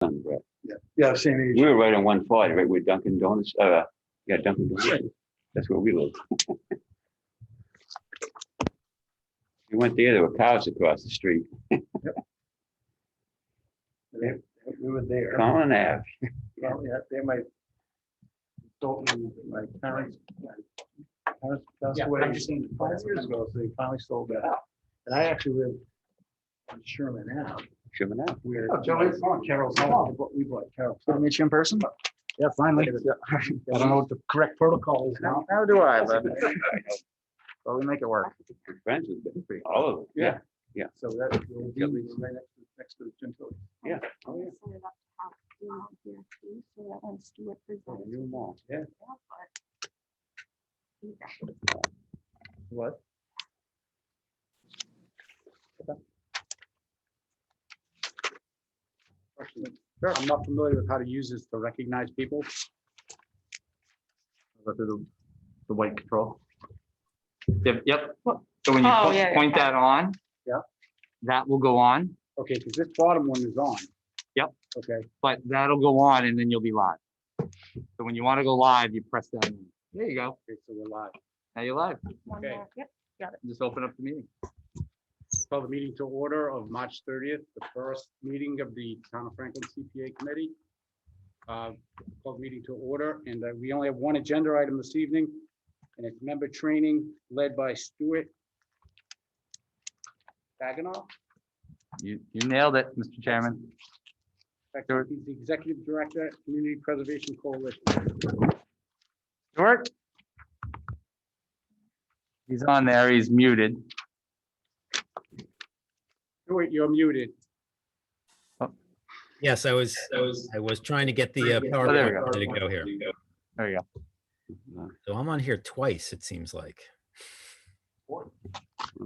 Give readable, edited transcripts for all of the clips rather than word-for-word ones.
Brett. Yeah, same age. We were right on 140, right with Dunkin' Donuts. Yeah, Dunkin' Donuts. That's where we live. We went there were cars across the street. We were there. Common Ave. Yeah, they might. My parents passed away 5 years ago, so they finally sold that out. And I actually live on Sherman Ave. Sherman Ave. Where Joey's Carol's house. We bought Carol's. Did I meet you in person? Yeah, finally. I don't know what the correct protocol is now. How do I, but well, we make it work. We're friends with them. All of them. Yeah. So that will be right next to the gym building. Yeah. Oh, yeah. Set it up to have email here too, so that when Stuart presents. New mall. Yeah. What? Sure, I'm not familiar with how to use this to recognize people. Go through the white control. Yep. So when you Oh, yeah, point that on. Yeah. That will go on, Okay, because this bottom one is on. Yep. Okay, but that'll go on and then you'll be live. So when you want to go live, you press that. There you go. okay, so we're live. Now you're live. One Okay. more. Yep. Just open up the meeting. Call the meeting to order of March 30th, the first meeting of the Town of Franklin CPA Committee. Call the meeting to order, and we only have one agenda item this evening, and it's member training led by Stuart. Saginor. You nailed it, Mr. Chairman. Stuart. He's the Executive Director, Community Preservation Coalition. Stuart? He's on there. He's muted. Stuart, you're muted. Yes, I was trying to get the there we go. PowerPoint to go here. There you go. So I'm on here twice, it seems like.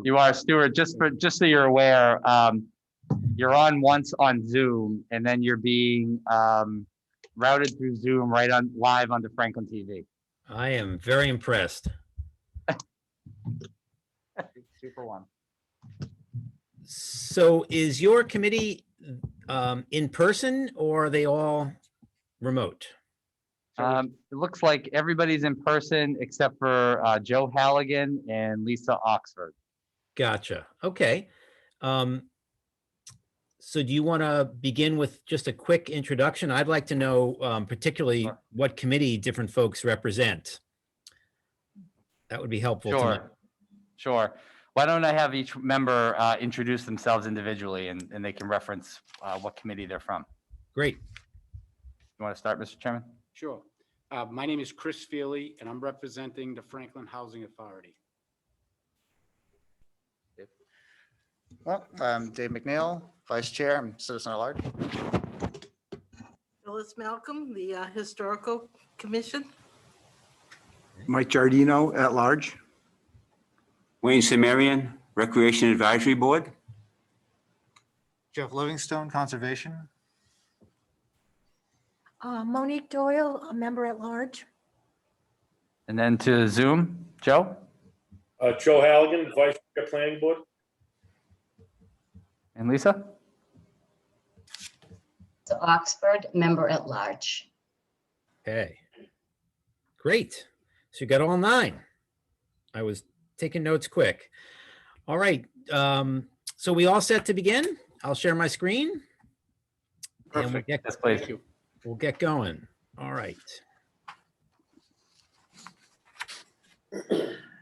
You are, Stuart, just so you're aware, you're on once on Zoom and then you're being routed through Zoom right on live onto Franklin TV. I am very impressed. Super one. So is your committee in person or are they all remote? It looks like everybody's in person except for Joe Halligan and Lisa Oxford. Gotcha. Okay. So do you want to begin with just a quick introduction? I'd like to know particularly Sure. what committee different folks represent. That would be helpful to know. Sure. Why don't I have each member introduce themselves individually and they can reference what committee they're from. Great. You want to start, Mr. Chairman? Sure. My name is Chris Feely, and I'm representing the Franklin Housing Authority. Well, I'm Dave McNeil, Vice Chair. I'm Citizen at Large. Phyllis Malcolm, the Historical Commission. Mike Giardino at large. Wayne Samarian, Recreation Advisory Board. Jeff Livingstone, Conservation. Monique Doyle, a member at large. And then to Zoom, Joe? Joe Halligan, Vice Chair Planning Board. And Lisa? To Oxford, member at large. Okay. Great. So you got all 9. I was taking notes quick. All right. So we all set to begin? I'll share my screen. And we'll get, Yes, please. we'll get going. All right.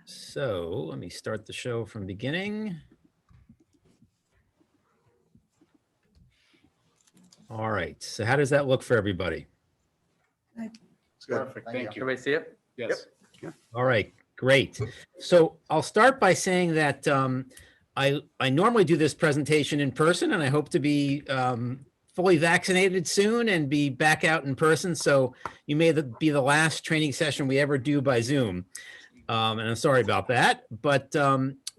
So let me start the show from beginning. All right. So how does that look for everybody? Perfect, thank you. Everybody see it? Yes. All right, great. So I'll start by saying that I normally do this presentation in person, and I hope to be fully vaccinated soon and be back out in person. So you may be the last training session we ever do by Zoom. And I'm sorry about that, but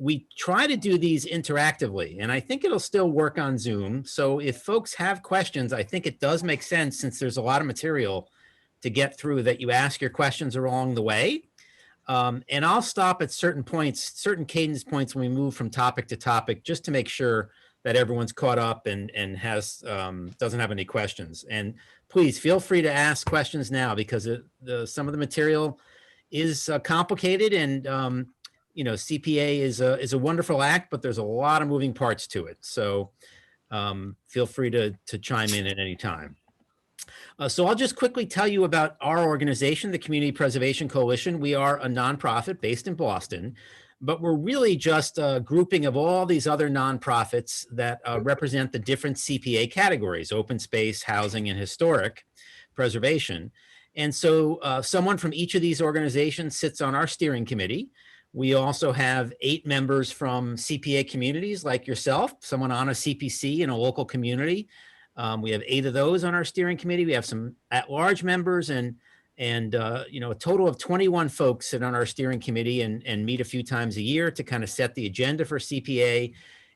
we try to do these interactively, and I think it'll still work on Zoom. So if folks have questions, I think it does make sense, since there's a lot of material to get through, that you ask your questions along the way. And I'll stop at certain points, certain cadence points when we move from topic to topic, just to make sure that everyone's caught up and has doesn't have any questions. And please feel free to ask questions now, because some of the material is complicated, and you know, CPA is a wonderful act, but there's a lot of moving parts to it. So feel free to chime in at any time. So I'll just quickly tell you about our organization, the Community Preservation Coalition. We are a nonprofit based in Boston, but we're really just a grouping of all these other nonprofits that represent the different CPA categories: open space, housing, and historic preservation. And so someone from each of these organizations sits on our steering committee. We also have 8 members from CPA communities like yourself, someone on a CPC in a local community. We have 8 of those on our steering committee. We have some at-large members, and you know, a total of 21 folks sit on our steering committee and meet a few times a year to kind of set the agenda for CPA.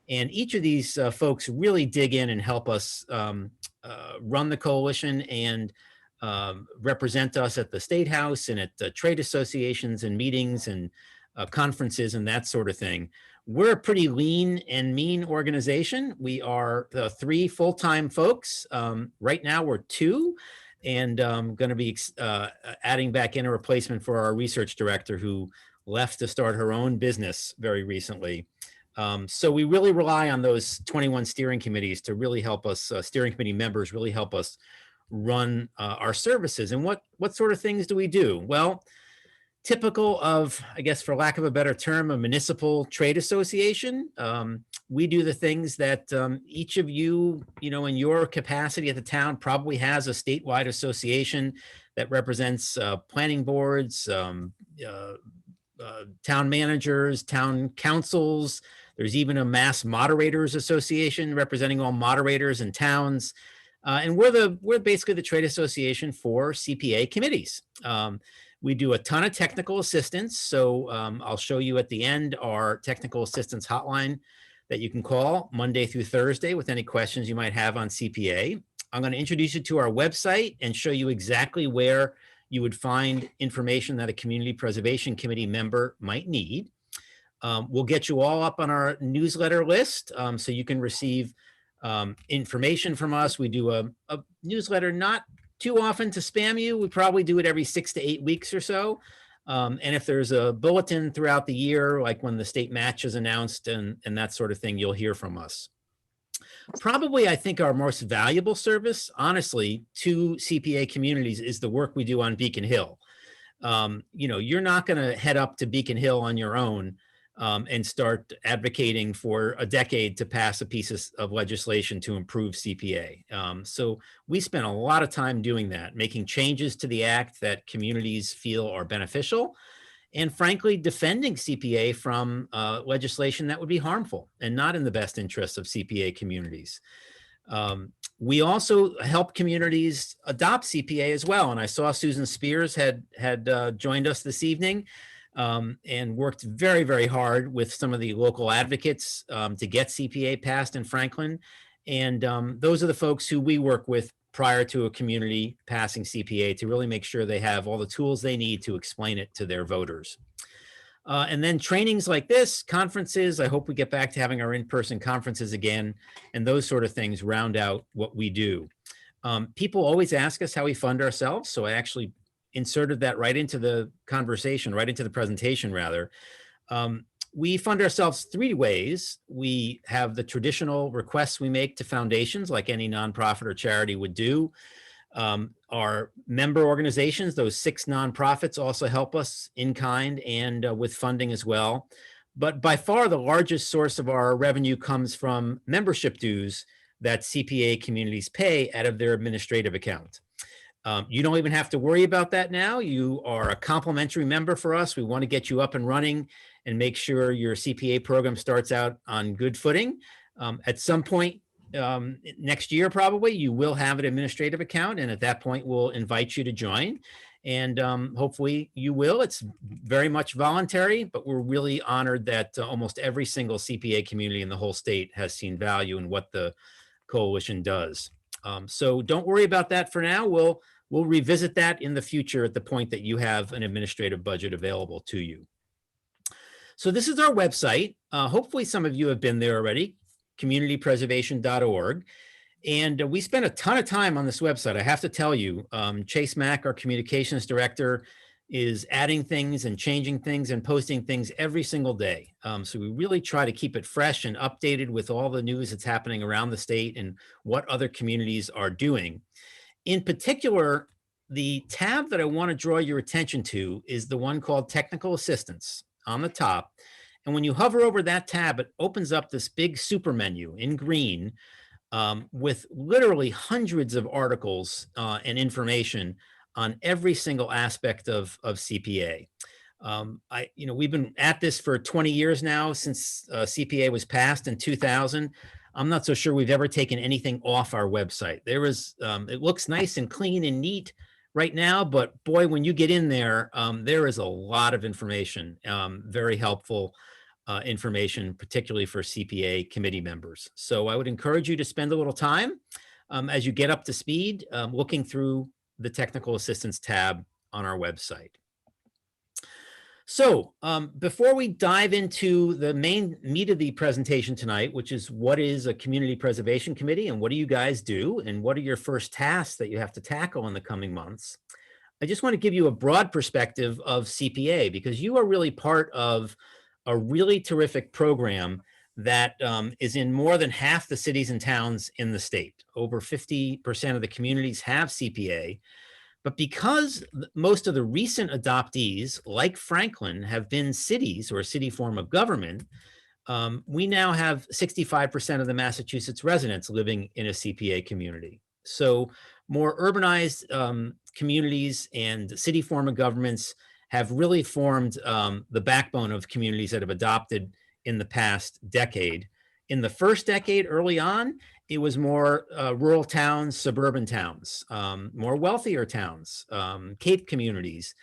And each of these folks really dig in and help us run the coalition and represent us at the State House and at trade associations and meetings and conferences and that sort of thing. We're a pretty lean and mean organization. We are 3 full-time folks. Right now we're 2, and going to be adding back in a replacement for our research director, who left to start her own business very recently. So we really rely on those 21 steering committees to really help us, steering committee members really help us run our services. And what sort of things do we do? Well, typical of, I guess, for lack of a better term, a municipal trade association. We do the things that each of you, you know, in your capacity at the town probably has a statewide association that represents planning boards, town managers, town councils. There's even a mass moderators association representing all moderators in towns. And we're basically the trade association for CPA committees. We do a ton of technical assistance. So I'll show you at the end our technical assistance hotline that you can call Monday through Thursday with any questions you might have on CPA. I'm going to introduce you to our website and show you exactly where you would find information that a community preservation committee member might need. We'll get you all up on our newsletter list so you can receive information from us. We do a newsletter not too often to spam you. We probably do it every 6 to 8 weeks or so. And if there's a bulletin throughout the year, like when the state match is announced and that sort of thing, you'll hear from us. Probably, I think our most valuable service, honestly, to CPA communities is the work we do on Beacon Hill. You know, you're not going to head up to Beacon Hill on your own and start advocating for a decade to pass a piece of legislation to improve CPA. So we spent a lot of time doing that, making changes to the act that communities feel are beneficial, and frankly, defending CPA from legislation that would be harmful and not in the best interests of CPA communities. We also help communities adopt CPA as well. And I saw Susan Spears had joined us this evening. And worked very, very hard with some of the local advocates to get CPA passed in Franklin. And those are the folks who we work with prior to a community passing CPA to really make sure they have all the tools they need to explain it to their voters. And then trainings like this, conferences, I hope we get back to having our in-person conferences again, and those sort of things round out what we do. People always ask us how we fund ourselves, so I actually inserted that right into the conversation, right into the presentation rather. We fund ourselves 3 ways. We have the traditional requests we make to foundations like any nonprofit or charity would do. Our member organizations, those 6 nonprofits, also help us in kind and with funding as well. But by far the largest source of our revenue comes from membership dues that CPA communities pay out of their administrative account. You don't even have to worry about that now. You are a complimentary member for us. We want to get you up and running and make sure your CPA program starts out on good footing. At some point next year, probably, you will have an administrative account. And at that point, we'll invite you to join. And hopefully you will. It's very much voluntary, but we're really honored that almost every single CPA community in the whole state has seen value in what the coalition does. So don't worry about that for now. We'll revisit that in the future at the point that you have an administrative budget available to you. So this is our website. Hopefully some of you have been there already. communitypreservation.org. And we spent a ton of time on this website. I have to tell you, Chase Mack, our communications director, is adding things and changing things and posting things every single day. So we really try to keep it fresh and updated with all the news that's happening around the state and what other communities are doing. In particular, the tab that I want to draw your attention to is the one called Technical Assistance on the top. And when you hover over that tab, it opens up this big super menu in green with literally hundreds of articles and information on every single aspect of CPA. We've been at this for 20 years now, since CPA was passed in 2000. I'm not so sure we've ever taken anything off our website. It looks nice and clean and neat right now, but boy, when you get in there, there is a lot of information, very helpful information, particularly for CPA committee members. So I would encourage you to spend a little time as you get up to speed, looking through the Technical Assistance tab on our website. So before we dive into the main meat of the presentation tonight, which is what is a community preservation committee and what do you guys do and what are your first tasks that you have to tackle in the coming months, I just want to give you a broad perspective of CPA, because you are really part of a really terrific program that is in more than half the cities and towns in the state. Over 50% of the communities have CPA. But because most of the recent adoptees, like Franklin, have been cities or a city form of government, we now have 65% of the Massachusetts residents living in a CPA community. So more urbanized communities and city form of governments have really formed the backbone of communities that have adopted in the past decade. In the first decade, early on, it was more rural towns, suburban towns, more wealthier towns, Cape communities.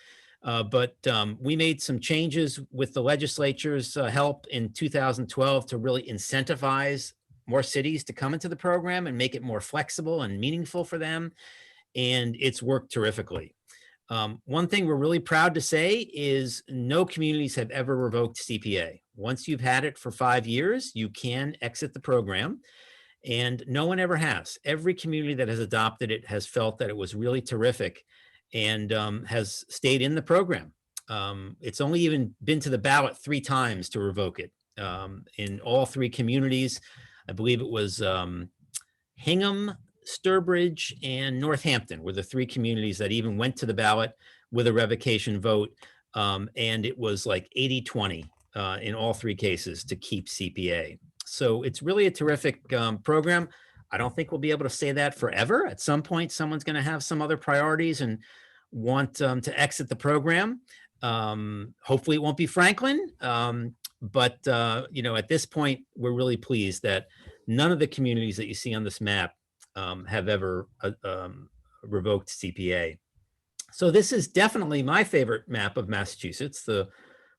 But we made some changes with the legislature's help in 2012 to really incentivize more cities to come into the program and make it more flexible and meaningful for them. And it's worked terrifically. One thing we're really proud to say is no communities have ever revoked CPA. Once you've had it for 5 years, you can exit the program, and no one ever has. Every community that has adopted it has felt that it was really terrific and has stayed in the program. It's only even been to the ballot 3 times to revoke it. In all 3 communities, I believe it was Hingham, Sturbridge, and Northampton were the 3 communities that even went to the ballot with a revocation vote. And it was like 80-20 in all 3 cases to keep CPA. So it's really a terrific program. I don't think we'll be able to say that forever. At some point, someone's going to have some other priorities and want to exit the program. Hopefully it won't be Franklin. But at this point, we're really pleased that none of the communities that you see on this map have ever revoked CPA. So this is definitely my favorite map of Massachusetts, the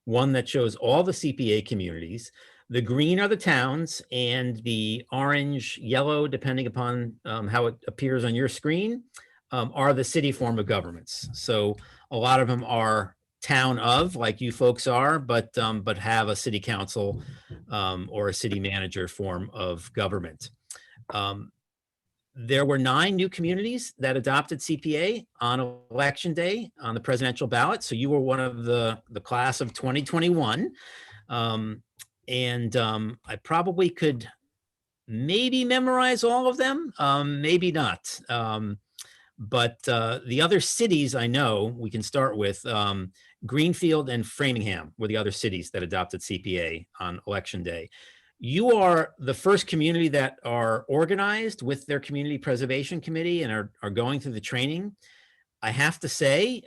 one that shows all the CPA communities. The green are the towns, and the orange, yellow, depending upon how it appears on your screen, are the city form of governments. So a lot of them are town of, like you folks are, but have a city council or a city manager form of government. There were 9 new communities that adopted CPA on election day on the presidential ballot. So you were one of the class of 2021. I probably could maybe memorize all of them, maybe not. But the other cities I know we can start with, Greenfield and Framingham were the other cities that adopted CPA on election day. You are the first community that are organized with their community preservation committee and are going through the training. I have to say,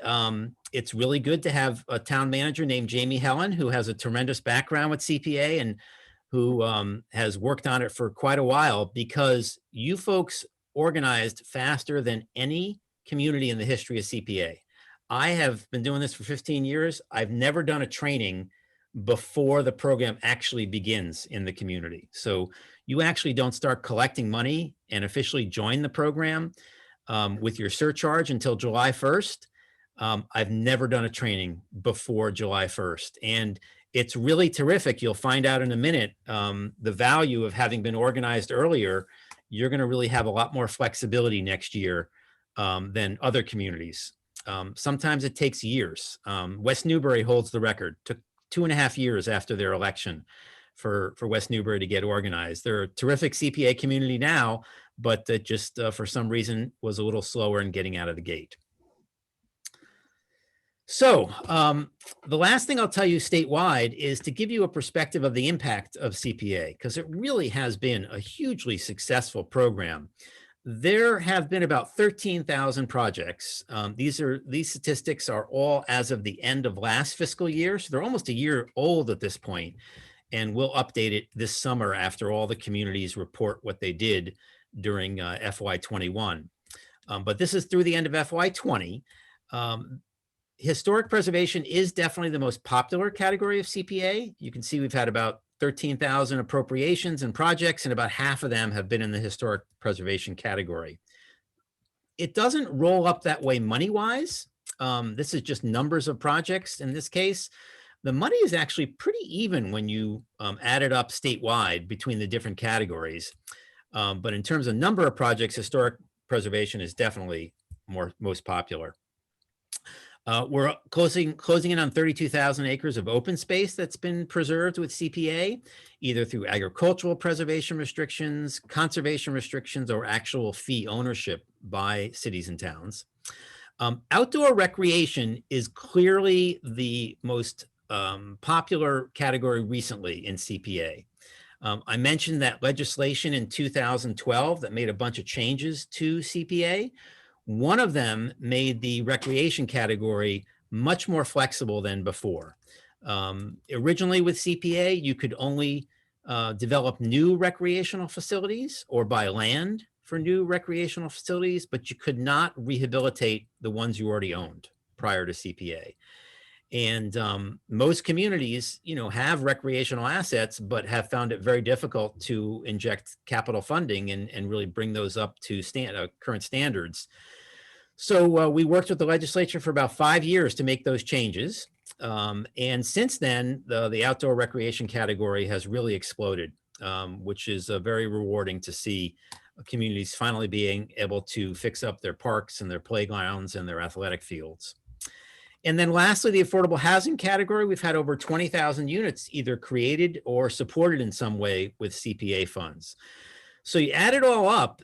it's really good to have a town manager named Jamie Helen, who has a tremendous background with CPA and who has worked on it for quite a while, because you folks organized faster than any community in the history of CPA. I have been doing this for 15 years. I've never done a training before the program actually begins in the community. So you actually don't start collecting money and officially join the program with your surcharge until July 1st. I've never done a training before July 1st. And it's really terrific. You'll find out in a minute the value of having been organized earlier. You're going to really have a lot more flexibility next year than other communities. Sometimes it takes years. West Newbury holds the record. Took 2.5 years after their election for West Newbury to get organized. They're a terrific CPA community now, but that just for some reason was a little slower in getting out of the gate. So the last thing I'll tell you statewide is to give you a perspective of the impact of CPA, because it really has been a hugely successful program. There have been about 13,000 projects. These statistics are all as of the end of last fiscal year. So they're almost a year old at this point, and we'll update it this summer after all the communities report what they did during FY21. But this is through the end of FY20. Historic preservation is definitely the most popular category of CPA. You can see we've had about 13,000 appropriations and projects, and about half of them have been in the historic preservation category. It doesn't roll up that way money-wise. This is just numbers of projects. In this case, the money is actually pretty even when you add it up statewide between the different categories. But in terms of number of projects, historic preservation is definitely most popular. We're closing in on 32,000 acres of open space that's been preserved with CPA, either through agricultural preservation restrictions, conservation restrictions, or actual fee ownership by cities and towns. Outdoor recreation is clearly the most popular category recently in CPA. I mentioned that legislation in 2012 that made a bunch of changes to CPA. One of them made the recreation category much more flexible than before. Originally with CPA, you could only develop new recreational facilities or buy land for new recreational facilities, but you could not rehabilitate the ones you already owned prior to CPA. And most communities, have recreational assets, but have found it very difficult to inject capital funding and really bring those up to current standards. So we worked with the legislature for about 5 years to make those changes. And since then, the outdoor recreation category has really exploded, which is very rewarding to see communities finally being able to fix up their parks and their playgrounds and their athletic fields. And then lastly, the affordable housing category, we've had over 20,000 units either created or supported in some way with CPA funds. So you add it all up,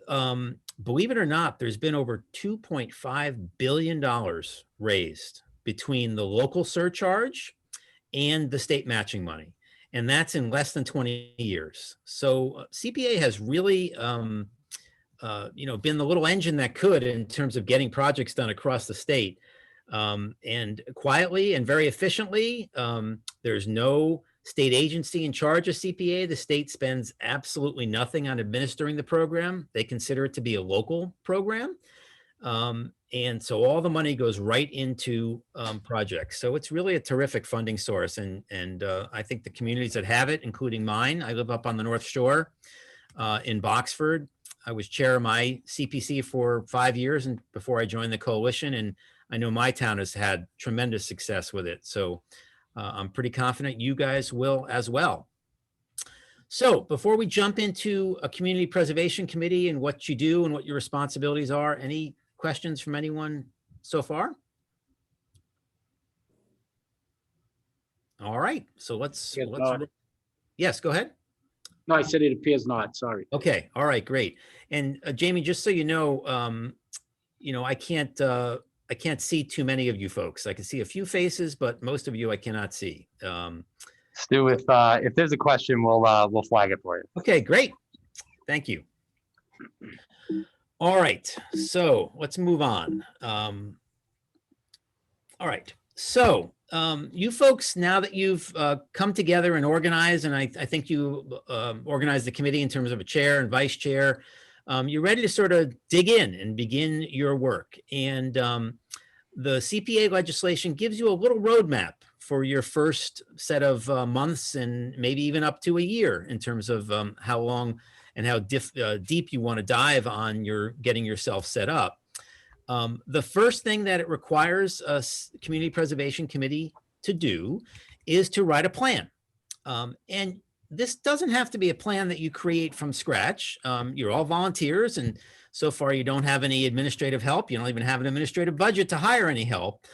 believe it or not, there's been over $2.5 billion raised between the local surcharge and the state matching money. And that's in less than 20 years. So CPA has really, been the little engine that could in terms of getting projects done across the state. And quietly and very efficiently. There's no state agency in charge of CPA. The state spends absolutely nothing on administering the program. They consider it to be a local program. And so all the money goes right into projects. So it's really a terrific funding source. And I think the communities that have it, including mine, I live up on the North Shore in Boxford. I was chair of my CPC for 5 years and before I joined the coalition. And I know my town has had tremendous success with it. So I'm pretty confident you guys will as well. So before we jump into a community preservation committee and what you do and what your responsibilities are, any questions from anyone so far? All right, so let's yes, go ahead. No, I said it appears not, sorry. Okay, all right, great. And Jamie, just so you know, I can't see too many of you folks. I can see a few faces, but most of you I cannot see. Stu, if there's a question, we'll flag it for you. Okay, great. Thank you. All right, so let's move on. All right, so you folks, now that you've come together and organized, and I think you organized the committee in terms of a chair and vice chair, you're ready to sort of dig in and begin your work. And the CPA legislation gives you a little roadmap for your first set of months and maybe even up to a year in terms of how long and how deep you want to dive on your getting yourself set up. The first thing that it requires a community preservation committee to do is to write a plan. And this doesn't have to be a plan that you create from scratch. You're all volunteers, and so far you don't have any administrative help. You don't even have an administrative budget to hire any help.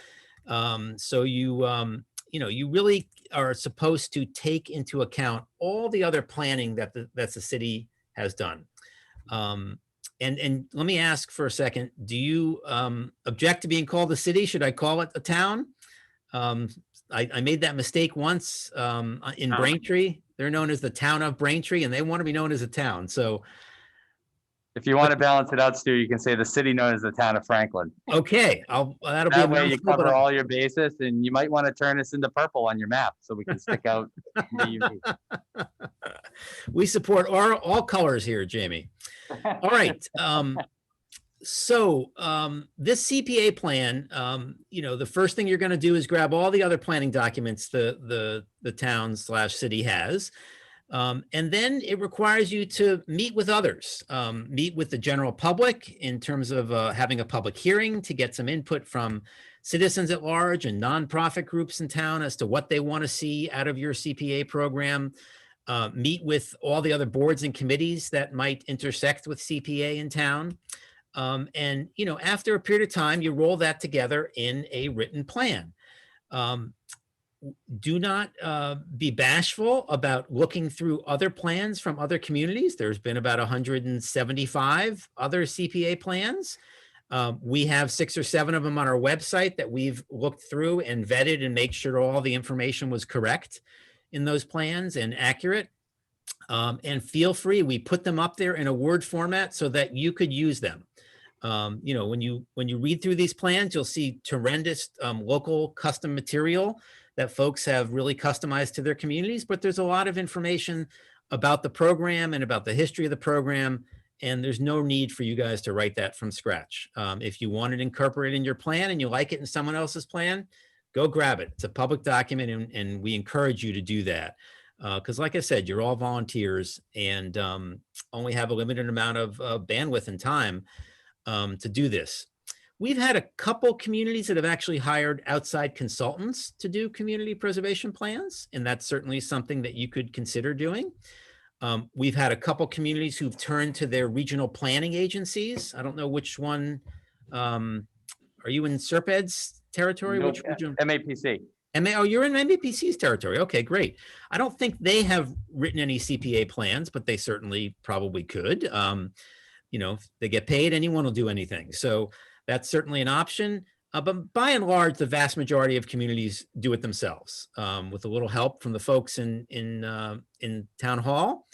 So you really are supposed to take into account all the other planning that the city has done. And let me ask for a second, do you object to being called a city? Should I call it a town? I made that mistake once in Braintree. They're known as the town of Braintree, and they want to be known as a town. So If you want to balance it out, Stu, you can say the city known as the town of Franklin. okay, that'll be That a way you mouthful, but cover all your bases, and you might want to turn us into purple on your map so we can stick out. the unique. we support all colors here, Jamie. All right. So this CPA plan, the first thing you're going to do is grab all the other planning documents the town/city has. And then it requires you to meet with others, meet with the general public in terms of having a public hearing to get some input from citizens at large and nonprofit groups in town as to what they want to see out of your CPA program. Meet with all the other boards and committees that might intersect with CPA in town. And after a period of time, you roll that together in a written plan. Do not be bashful about looking through other plans from other communities. There's been about 175 other CPA plans. We have 6 or 7 of them on our website that we've looked through and vetted and make sure all the information was correct in those plans and accurate. And feel free, we put them up there in a Word format so that you could use them. When you read through these plans, you'll see tremendous local custom material that folks have really customized to their communities, but there's a lot of information about the program and about the history of the program, and there's no need for you guys to write that from scratch. If you want it incorporated in your plan and you like it in someone else's plan, go grab it. It's a public document, and we encourage you to do that. Because like I said, you're all volunteers and only have a limited amount of bandwidth and time to do this. We've had a couple communities that have actually hired outside consultants to do community preservation plans, and that's certainly something that you could consider doing. We've had a couple communities who've turned to their regional planning agencies. I don't know which one. Are you in SERPED's territory? No, Which region? MAPC. Oh, you're in MAPC's territory. Okay, great. I don't think they have written any CPA plans, but they certainly probably could. If they get paid, anyone will do anything. So that's certainly an option. But by and large, the vast majority of communities do it themselves with a little help from the folks in town hall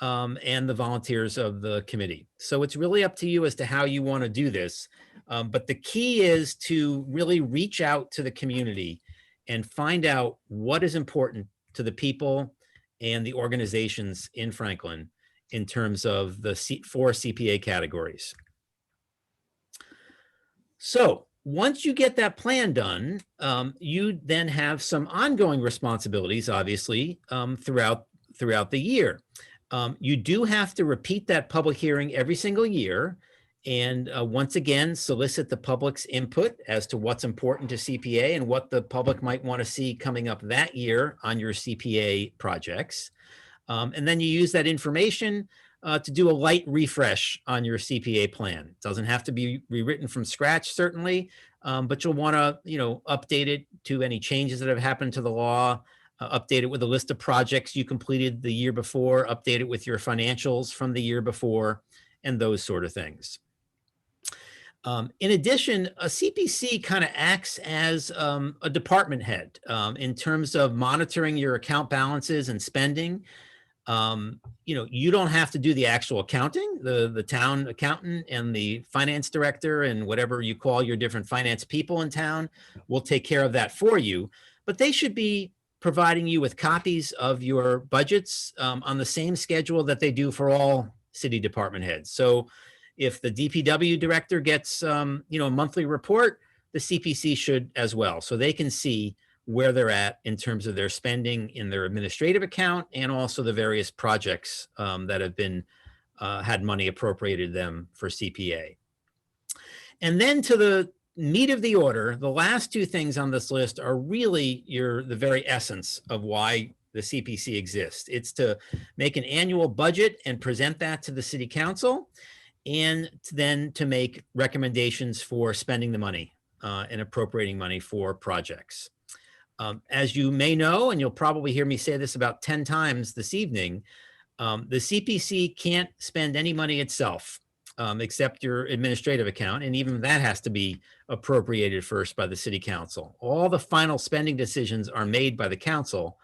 and the volunteers of the committee. So it's really up to you as to how you want to do this. But the key is to really reach out to the community and find out what is important to the people and the organizations in Franklin in terms of the 4 CPA categories. So once you get that plan done, you then have some ongoing responsibilities, obviously, throughout the year. You do have to repeat that public hearing every single year. And once again, solicit the public's input as to what's important to CPA and what the public might want to see coming up that year on your CPA projects. And then you use that information to do a light refresh on your CPA plan. It doesn't have to be rewritten from scratch, certainly, but you'll want to, update it to any changes that have happened to the law, update it with a list of projects you completed the year before, update it with your financials from the year before, and those sort of things. In addition, a CPC kind of acts as a department head in terms of monitoring your account balances and spending. You don't have to do the actual accounting. The town accountant and the finance director and whatever you call your different finance people in town will take care of that for you. But they should be providing you with copies of your budgets on the same schedule that they do for all city department heads. So if the DPW director gets, a monthly report, the CPC should as well. So they can see where they're at in terms of their spending in their administrative account and also the various projects that have been had money appropriated them for CPA. And then to meat of the order, the last two things on this list are really the very essence of why the CPC exists. It's to make an annual budget and present that to the city council, and then to make recommendations for spending the money and appropriating money for projects. As you may know, and you'll probably hear me say this about 10 times this evening, the CPC can't spend any money itself except your administrative account. And even that has to be appropriated first by the city council. All the final spending decisions are made by the council.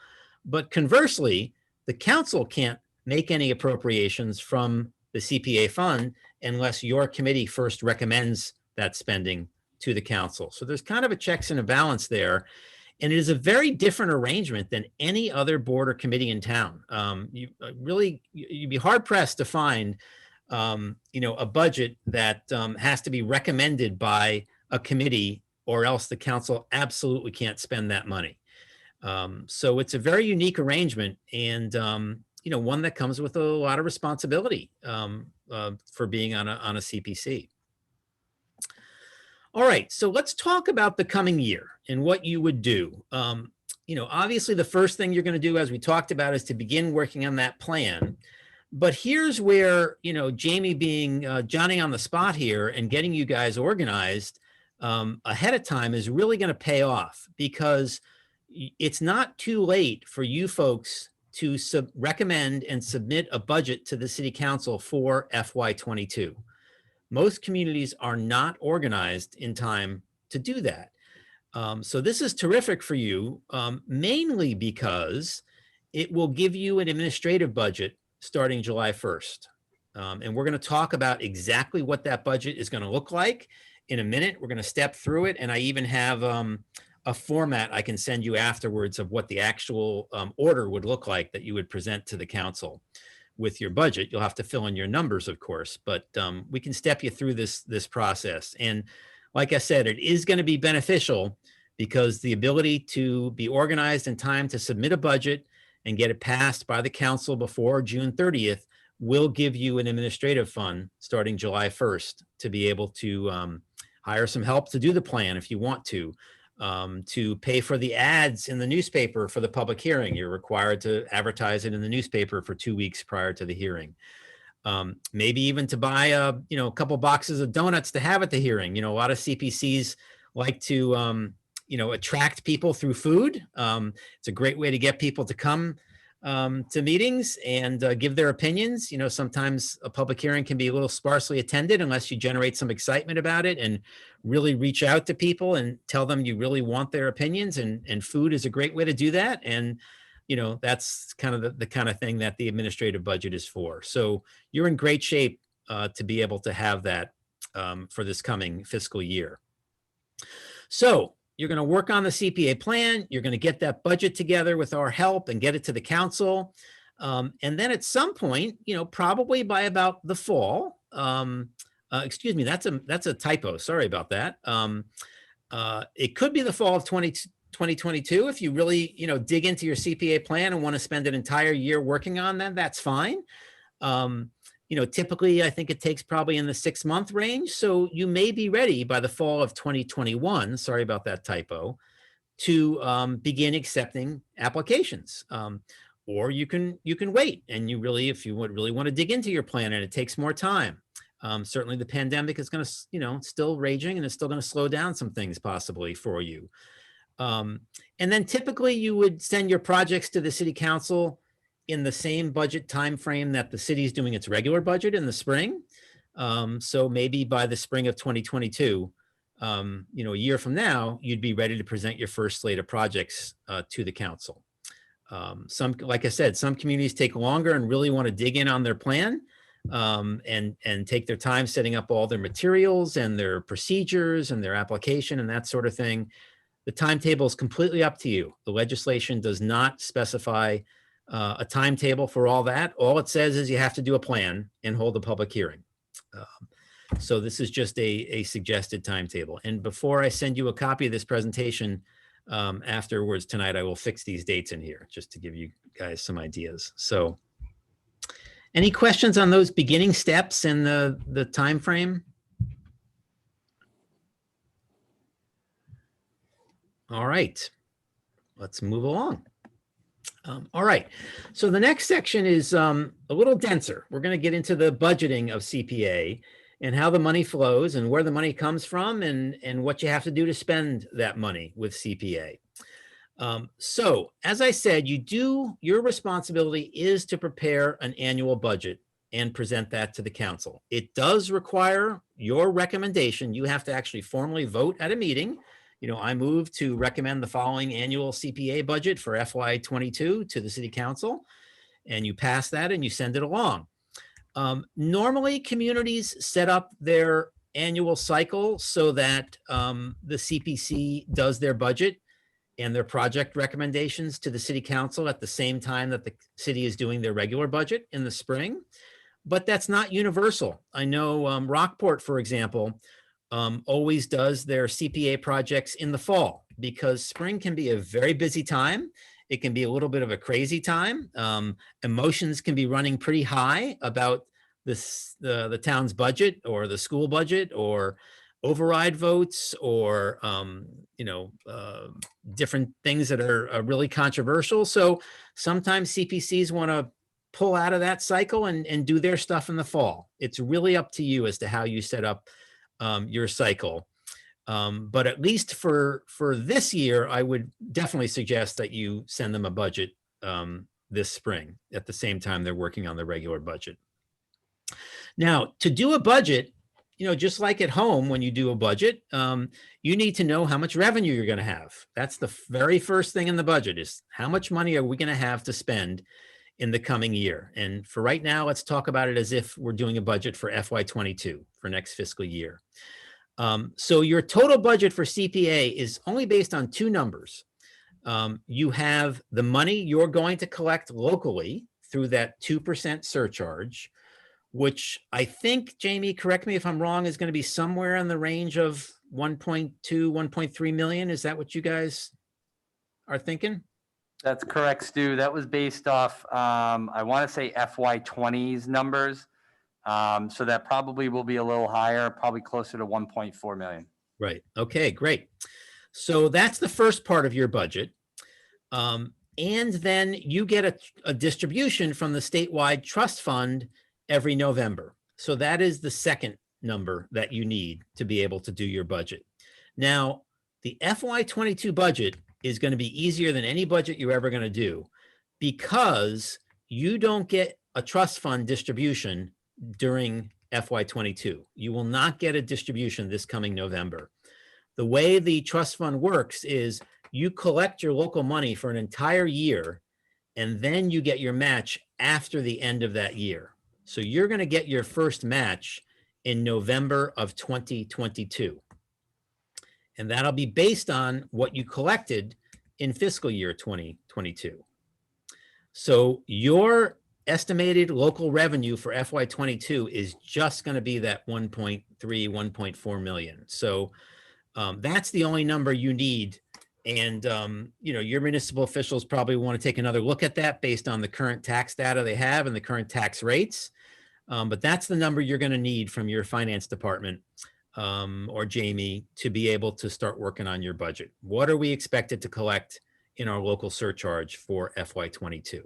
But conversely, the council can't make any appropriations from the CPA fund unless your committee first recommends that spending to the council. So there's kind of a checks and a balance there. And it is a very different arrangement than any other board or committee in town. You'd be hard pressed to find, a budget that has to be recommended by a committee, or else the council absolutely can't spend that money. So it's a very unique arrangement, and one that comes with a lot of responsibility for being on a CPC. All right, so let's talk about the coming year and what you would do. Obviously the first thing you're going to do, as we talked about, is to begin working on that plan. But here's where, Jamie being Johnny on the spot here and getting you guys organized ahead of time is really going to pay off, because it's not too late for you folks to recommend and submit a budget to the city council for FY22. Most communities are not organized in time to do that. So this is terrific for you, mainly because it will give you an administrative budget starting July 1st. And we're going to talk about exactly what that budget is going to look like in a minute. We're going to step through it. And I even have a format I can send you afterwards of what the actual order would look like that you would present to the council with your budget. You'll have to fill in your numbers, of course, but we can step you through this process. And like I said, it is going to be beneficial, because the ability to be organized in time to submit a budget and get it passed by the council before June 30th will give you an administrative fund starting July 1st to be able to hire some help to do the plan if you want to pay for the ads in the newspaper for the public hearing. You're required to advertise it in the newspaper for 2 weeks prior to the hearing. Maybe even to buy a couple boxes of donuts to have at the hearing. A lot of CPCs like to attract people through food. It's a great way to get people to come to meetings and give their opinions. Sometimes a public hearing can be a little sparsely attended unless you generate some excitement about it and really reach out to people and tell them you really want their opinions, and food is a great way to do that. And that's kind of the kind of thing that the administrative budget is for. So you're in great shape to be able to have that for this coming fiscal year. So you're going to work on the CPA plan. You're going to get that budget together with our help and get it to the council. And then at some point, probably by about the fall, excuse me, that's a typo. Sorry about that. It could be the fall of 2022. If you really, dig into your CPA plan and want to spend an entire year working on that, that's fine. Typically I think it takes probably in the 6-month range. So you may be ready by the fall of 2021, sorry about that typo, to begin accepting applications. Or you can wait, and if you would really want to dig into your plan and it takes more time. Certainly the pandemic is going to, still raging, and it's still going to slow down some things possibly for you. And then typically you would send your projects to the city council in the same budget time frame that the city is doing its regular budget in the spring. So maybe by the spring of 2022, a year from now, you'd be ready to present your first slate of projects to the council. Like I said, some communities take longer and really want to dig in on their plan and take their time setting up all their materials and their procedures and their application and that sort of thing. The timetable is completely up to you. The legislation does not specify a timetable for all that. All it says is you have to do a plan and hold a public hearing. So this is just a suggested timetable. And before I send you a copy of this presentation afterwards tonight, I will fix these dates in here just to give you guys some ideas. So any questions on those beginning steps and the time frame? All right, let's move along. All right, so the next section is a little denser. We're going to get into the budgeting of CPA and how the money flows and where the money comes from and what you have to do to spend that money with CPA. So as I said, your responsibility is to prepare an annual budget and present that to the council. It does require your recommendation. You have to actually formally vote at a meeting. You know, I move to recommend the following annual CPA budget for FY22 to the city council, and you pass that and you send it along. Normally, communities set up their annual cycle so that the CPC does their budget and their project recommendations to the city council at the same time that the city is doing their regular budget in the spring. But that's not universal. I know Rockport, for example, always does their CPA projects in the fall because spring can be a very busy time. It can be a little bit of a crazy time. Emotions can be running pretty high about the town's budget or the school budget or override votes or different things that are really controversial. So sometimes CPCs want to pull out of that cycle and do their stuff in the fall. It's really up to you as to how you set up your cycle. But at least for this year, I would definitely suggest that you send them a budget this spring at the same time they're working on the regular budget. Now, to do a budget, just like at home, when you do a budget, you need to know how much revenue you're going to have. That's the very first thing in the budget is how much money are we going to have to spend in the coming year? And for right now, let's talk about it as if we're doing a budget for FY22 for next fiscal year. So your total budget for CPA is only based on two numbers. You have the money you're going to collect locally through that 2% surcharge, which I think, Jamie, correct me if I'm wrong, is going to be somewhere in the range of 1.2, 1.3 million. Is that what you guys are thinking? That's correct, Stu. That was based off, I want to say FY20's numbers. So that probably will be a little higher, probably closer to 1.4 million. Right. Okay, great. So that's the first part of your budget. And then you get a distribution from the statewide trust fund every November. So that is the second number that you need to be able to do your budget. Now, the FY22 budget is going to be easier than any budget you're ever going to do because you don't get a trust fund distribution during FY22. You will not get a distribution this coming November. The way the trust fund works is you collect your local money for an entire year, and then you get your match after the end of that year. So you're going to get your first match in November of 2022. And that'll be based on what you collected in fiscal year 2022. So your estimated local revenue for FY22 is just going to be that 1.3, 1.4 million. So that's the only number you need. And, your municipal officials probably want to take another look at that based on the current tax data they have and the current tax rates. But that's the number you're going to need from your finance department or Jamie to be able to start working on your budget. What are we expected to collect in our local surcharge for FY22?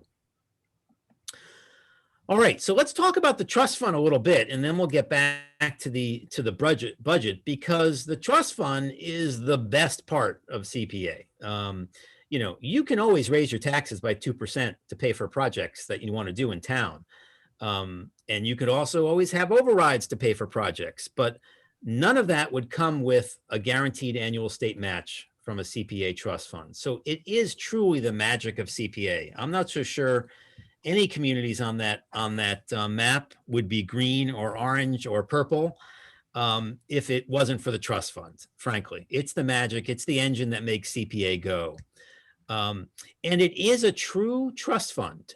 All right, so let's talk about the trust fund a little bit, and then we'll get back to the budget because the trust fund is the best part of CPA. You can always raise your taxes by 2% to pay for projects that you want to do in town. And you could also always have overrides to pay for projects, but none of that would come with a guaranteed annual state match from a CPA trust fund. So it is truly the magic of CPA. I'm not so sure any communities on that map would be green or orange or purple if it wasn't for the trust fund. Frankly, it's the magic. It's the engine that makes CPA go. And it is a true trust fund.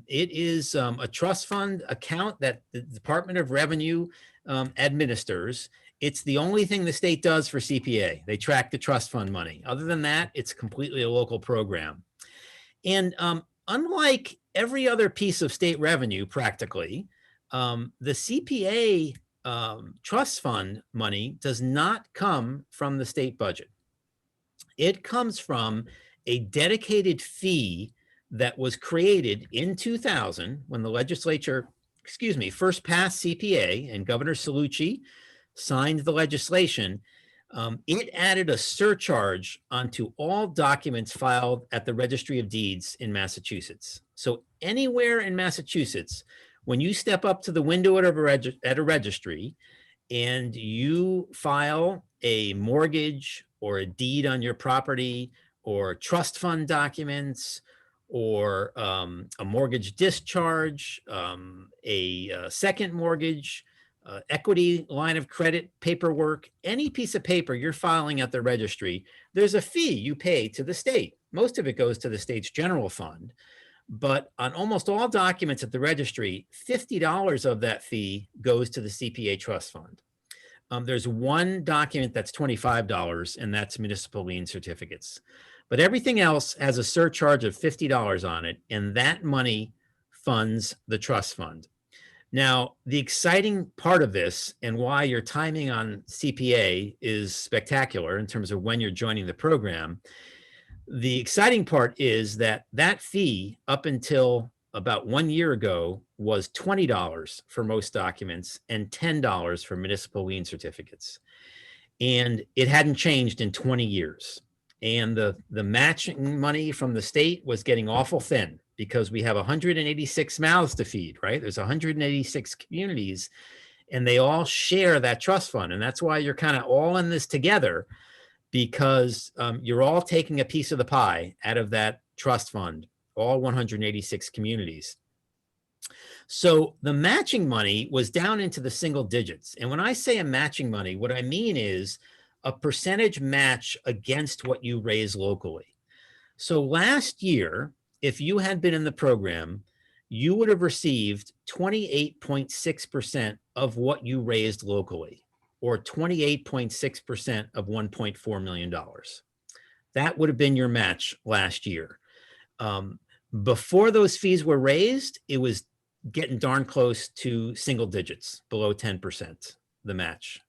It is a trust fund account that the Department of Revenue administers. It's the only thing the state does for CPA. They track the trust fund money. Other than that, it's completely a local program. And unlike every other piece of state revenue, practically, the CPA trust fund money does not come from the state budget. It comes from a dedicated fee that was created in 2000 when the legislature, first passed CPA and Governor Cellucci signed the legislation. It added a surcharge onto all documents filed at the Registry of Deeds in Massachusetts. So anywhere in Massachusetts, when you step up to the window at a registry and you file a mortgage or a deed on your property or trust fund documents or a mortgage discharge, a second mortgage, equity line of credit paperwork, any piece of paper you're filing at the registry, there's a fee you pay to the state. Most of it goes to the state's general fund. But on almost all documents at the registry, $50 of that fee goes to the CPA trust fund. There's one document that's $25, and that's municipal lien certificates. But everything else has a surcharge of $50 on it, and that money funds the trust fund. Now, the exciting part of this and why your timing on CPA is spectacular in terms of when you're joining the program, the exciting part is that that fee up until about 1 year ago was $20 for most documents and $10 for municipal lien certificates. And it hadn't changed in 20 years. And the matching money from the state was getting awful thin because we have 186 mouths to feed, right? There's 186 communities and they all share that trust fund. And that's why you're kind of all in this together, because you're all taking a piece of the pie out of that trust fund, all 186 communities. So the matching money was down into the single digits. And when I say a matching money, what I mean is a percentage match against what you raise locally. So last year, if you had been in the program, you would have received 28.6% of what you raised locally, or 28.6% of $1.4 million. That would have been your match last year. Before those fees were raised, it was getting darn close to single digits, below 10%, the match.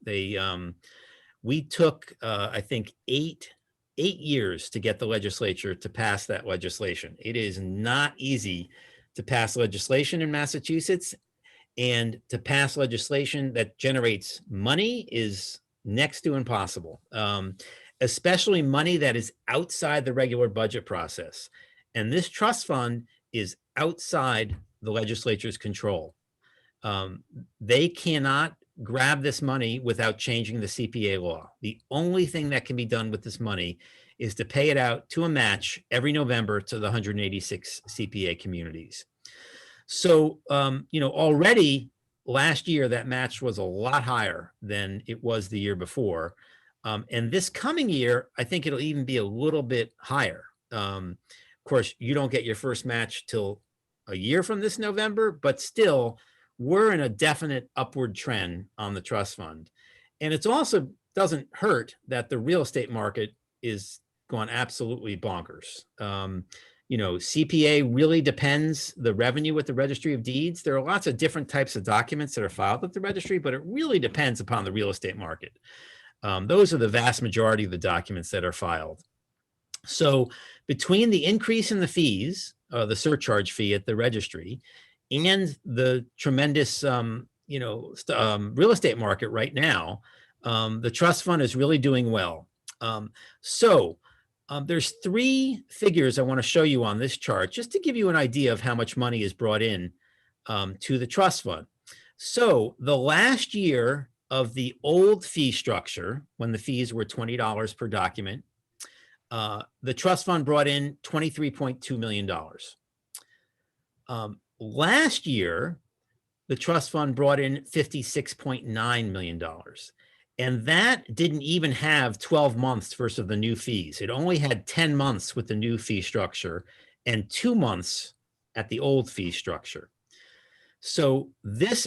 We took, I think, eight years to get the legislature to pass that legislation. It is not easy to pass legislation in Massachusetts, and to pass legislation that generates money is next to impossible, especially money that is outside the regular budget process. And this trust fund is outside the legislature's control. They cannot grab this money without changing the CPA law. The only thing that can be done with this money is to pay it out to a match every November to the 186 CPA communities. So, already last year, that match was a lot higher than it was the year before. And this coming year, I think it'll even be a little bit higher. Of course, you don't get your first match till a year from this November, but still, we're in a definite upward trend on the trust fund. And it's also doesn't hurt that the real estate market is gone absolutely bonkers. CPA really depends the revenue with the Registry of Deeds. There are lots of different types of documents that are filed at the registry, but it really depends upon the real estate market. Those are the vast majority of the documents that are filed. So between the increase in the fees, the surcharge fee at the registry, and the tremendous, real estate market right now, the trust fund is really doing well. There's three figures I want to show you on this chart, just to give you an idea of how much money is brought in to the trust fund. So the last year of the old fee structure, when the fees were $20 per document, the trust fund brought in $23.2 million. Last year, the trust fund brought in $56.9 million. And that didn't even have 12 months versus the new fees. It only had 10 months with the new fee structure and 2 months at the old fee structure. So this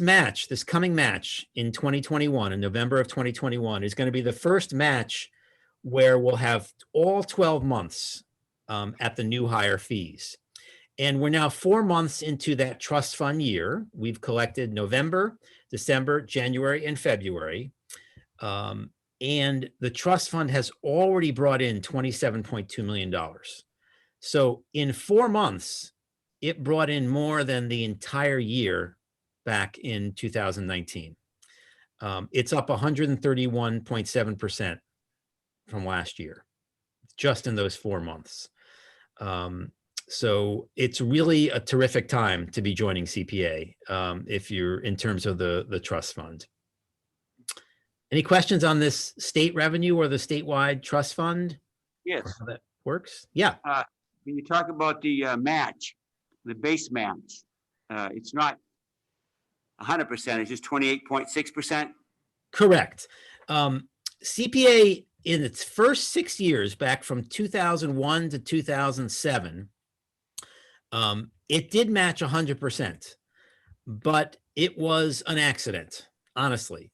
coming match in 2021, in November of 2021, is going to be the first match where we'll have all 12 months at the new higher fees. And we're now 4 months into that trust fund year. We've collected November, December, January, and February. And the trust fund has already brought in $27.2 million. So in 4 months, it brought in more than the entire year back in 2019. It's up 131.7% from last year, just in those 4 months. So it's really a terrific time to be joining CPA if you're in terms of the trust fund. Any questions on this state revenue or the statewide trust fund? Yes. How that works? Yeah. When you talk about the match, the base match, it's not 100%, it's just 28.6%. Correct. CPA in its first 6 years, back from 2001 to 2007, it did match 100%, but it was an accident, honestly.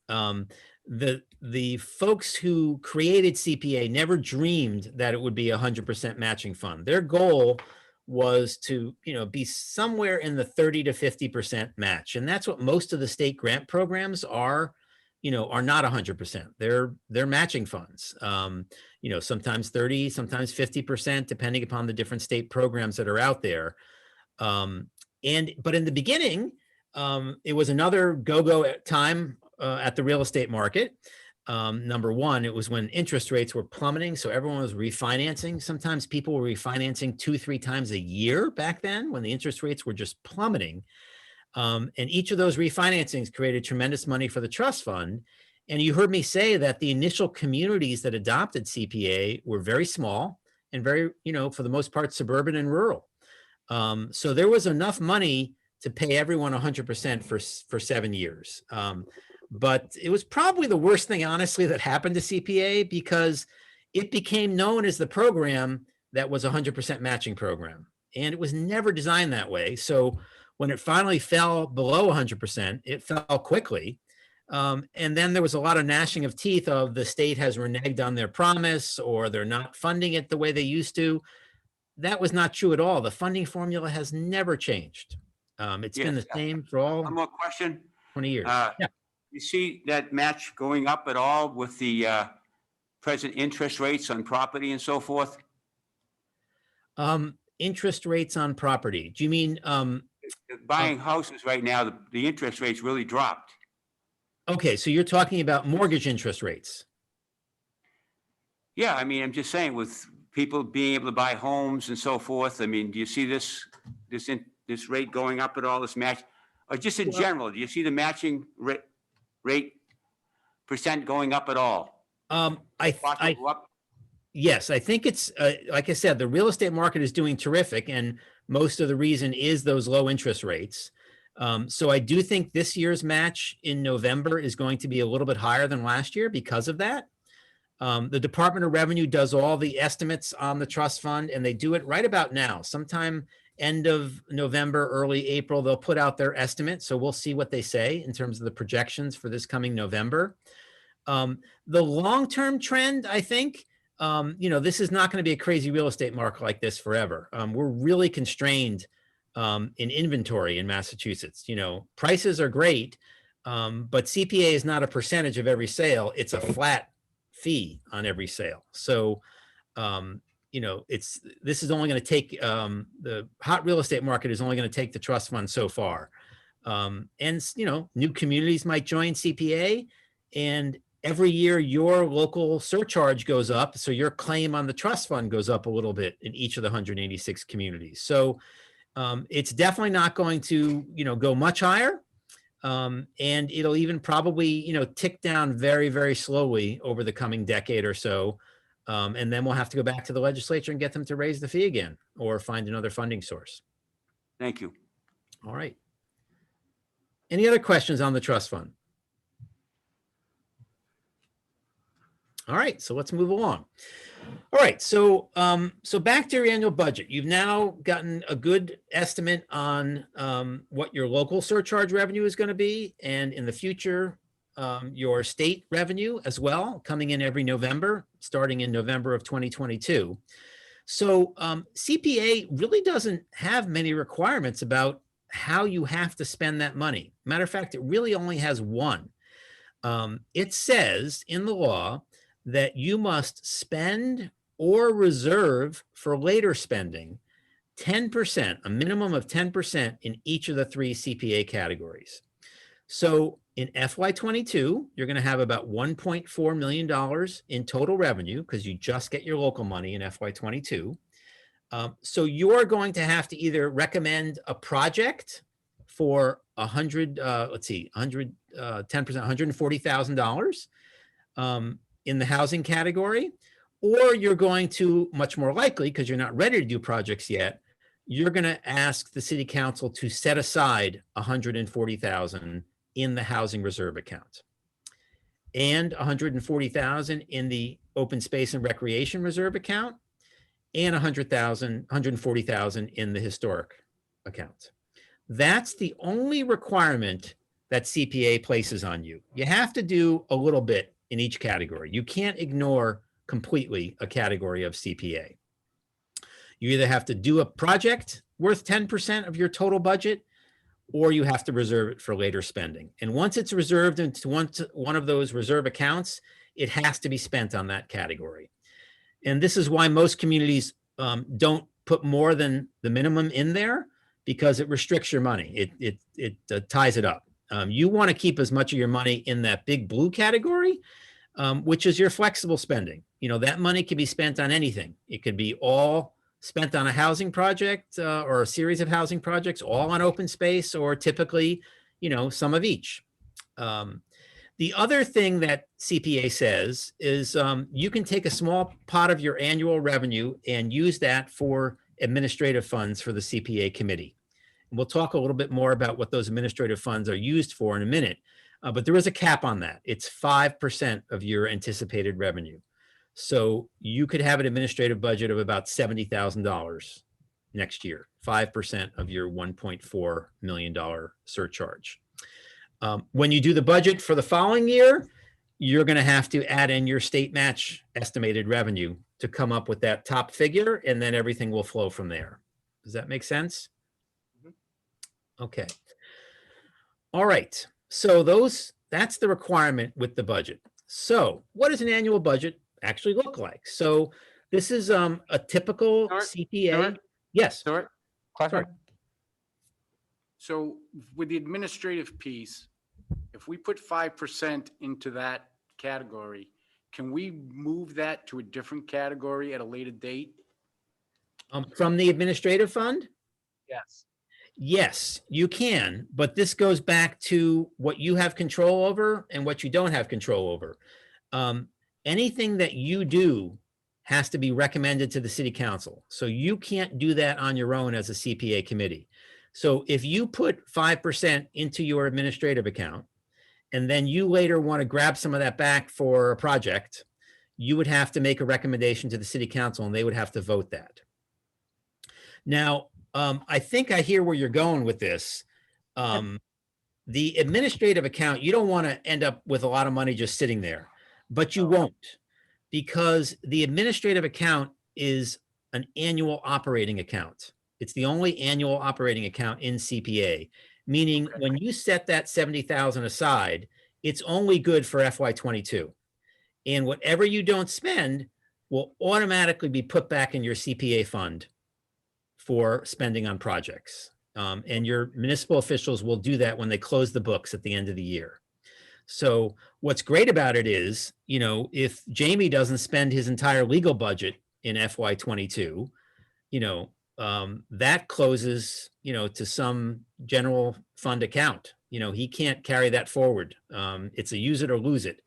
The folks who created CPA never dreamed that it would be 100% matching fund. Their goal was to, be somewhere in the 30 to 50% match. And that's what most of the state grant programs are, are not 100%. They're matching funds, sometimes 30, sometimes 50%, depending upon the different state programs that are out there. But in the beginning, it was another go-go time at the real estate market. Number one, it was when interest rates were plummeting, so everyone was refinancing. Sometimes people were refinancing 2-3 times a year back then when the interest rates were just plummeting. And each of those refinancings created tremendous money for the trust fund. And you heard me say that the initial communities that adopted CPA were very small and very, for the most part, suburban and rural. So there was enough money to pay everyone 100% for 7 years. But it was probably the worst thing, honestly, that happened to CPA, because it became known as the program that was a 100% matching program. And it was never designed that way. So when it finally fell below 100%, it fell quickly. And then there was a lot of gnashing of teeth of the state has reneged on their promise, or they're not funding it the way they used to. That was not true at all. The funding formula has never changed. It's been the same for all One more question. 20 years. Yeah. You see that match going up at all with the present interest rates on property and so forth? Interest rates on property. Do you mean buying houses right now, the interest rates really dropped. Okay, so you're talking about mortgage interest rates. Yeah, I mean, I'm just saying, with people being able to buy homes and so forth, I mean, do you see this rate going up at all, this match? Or just in general, do you see the matching rate percent going up at all? Yes, I think it's, like I said, the real estate market is doing terrific, and most of the reason is those low interest rates. So I do think this year's match in November is going to be a little bit higher than last year because of that. The Department of Revenue does all the estimates on the trust fund, and they do it right about now. Sometime end of November, early April, they'll put out their estimate. So we'll see what they say in terms of the projections for this coming November. The long-term trend, I think, this is not going to be a crazy real estate market like this forever. We're really constrained in inventory in Massachusetts. Prices are great, but CPA is not a percentage of every sale. It's a flat fee on every sale. So, this is only going to take, the hot real estate market is only going to take the trust fund so far. And, new communities might join CPA, and every year your local surcharge goes up. So your claim on the trust fund goes up a little bit in each of the 186 communities. So it's definitely not going to, go much higher. And it'll even probably, tick down very, very slowly over the coming decade or so. And then we'll have to go back to the legislature and get them to raise the fee again or find another funding source. Thank you. All right. Any other questions on the trust fund? All right, so let's move along. All right, so back to your annual budget. You've now gotten a good estimate on what your local surcharge revenue is going to be, and in the future, your state revenue as well, coming in every November, starting in November of 2022. So CPA really doesn't have many requirements about how you have to spend that money. Matter of fact, it really only has one. It says in the law that you must spend or reserve for later spending 10%, a minimum of 10% in each of the 3 CPA categories. So in FY22, you're going to have about $1.4 million in total revenue because you just get your local money in FY22. So you're going to have to either recommend a project for 10%, $140,000 in the housing category, or you're going to, much more likely, because you're not ready to do projects yet, you're going to ask the city council to set aside $140,000 in the housing reserve account and $140,000 in the open space and recreation reserve account and $140,000 in the historic account. That's the only requirement that CPA places on you. You have to do a little bit in each category. You can't ignore completely a category of CPA. You either have to do a project worth 10% of your total budget, or you have to reserve it for later spending. And once it's reserved into one of those reserve accounts, it has to be spent on that category. And this is why most communities don't put more than the minimum in there, because it restricts your money. It ties it up. You want to keep as much of your money in that big blue category, which is your flexible spending. You know, that money can be spent on anything. It could be all spent on a housing project or a series of housing projects, all on open space, or typically, you know, some of each. The other thing that CPA says is you can take a small pot of your annual revenue and use that for administrative funds for the CPA committee. And we'll talk a little bit more about what those administrative funds are used for in a minute, but there is a cap on that. It's 5% of your anticipated revenue. So you could have an administrative budget of about $70,000 next year, 5% of your $1.4 million surcharge. When you do the budget for the following year, you're going to have to add in your state match estimated revenue to come up with that top figure, and then everything will flow from there. Does that make sense? Okay. All right. So that's the requirement with the budget. So what does an annual budget actually look like? So this is a typical CPA. Stuart? Yes. Stuart? Sorry. So with the administrative piece, if we put 5% into that category, can we move that to a different category at a later date? From the administrative fund? Yes. Yes, you can, but this goes back to what you have control over and what you don't have control over. Anything that you do has to be recommended to the city council. So you can't do that on your own as a CPA committee. So if you put 5% into your administrative account, and then you later want to grab some of that back for a project, you would have to make a recommendation to the city council and they would have to vote that. Now, I think I hear where you're going with this. The administrative account, you don't want to end up with a lot of money just sitting there, but you won't, because the administrative account is an annual operating account. It's the only annual operating account in CPA, meaning when you set that $70,000 aside, it's only good for FY22. And whatever you don't spend will automatically be put back in your CPA fund for spending on projects. And your municipal officials will do that when they close the books at the end of the year. So what's great about it is, you know, if Jamie doesn't spend his entire legal budget in FY22, you know, that closes, you know, to some general fund account. You know, he can't carry that forward. It's a use it or lose it.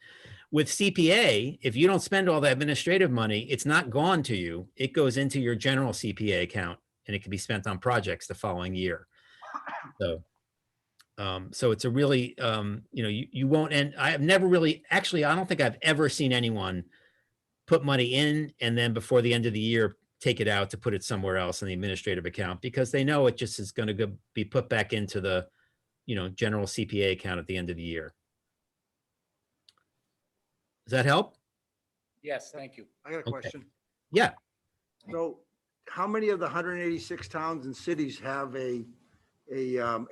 With CPA, if you don't spend all the administrative money, it's not gone to you. It goes into your general CPA account and it can be spent on projects the following year. So it's a really, you know, you won't, and I have never really, actually, I don't think I've ever seen anyone put money in and then before the end of the year, take it out to put it somewhere else in the administrative account, because they know it just is going to be put back into the, you know, general CPA account at the end of the year. Does that help? Yes, thank you. I got a question. Yeah. So how many of the 186 towns and cities have a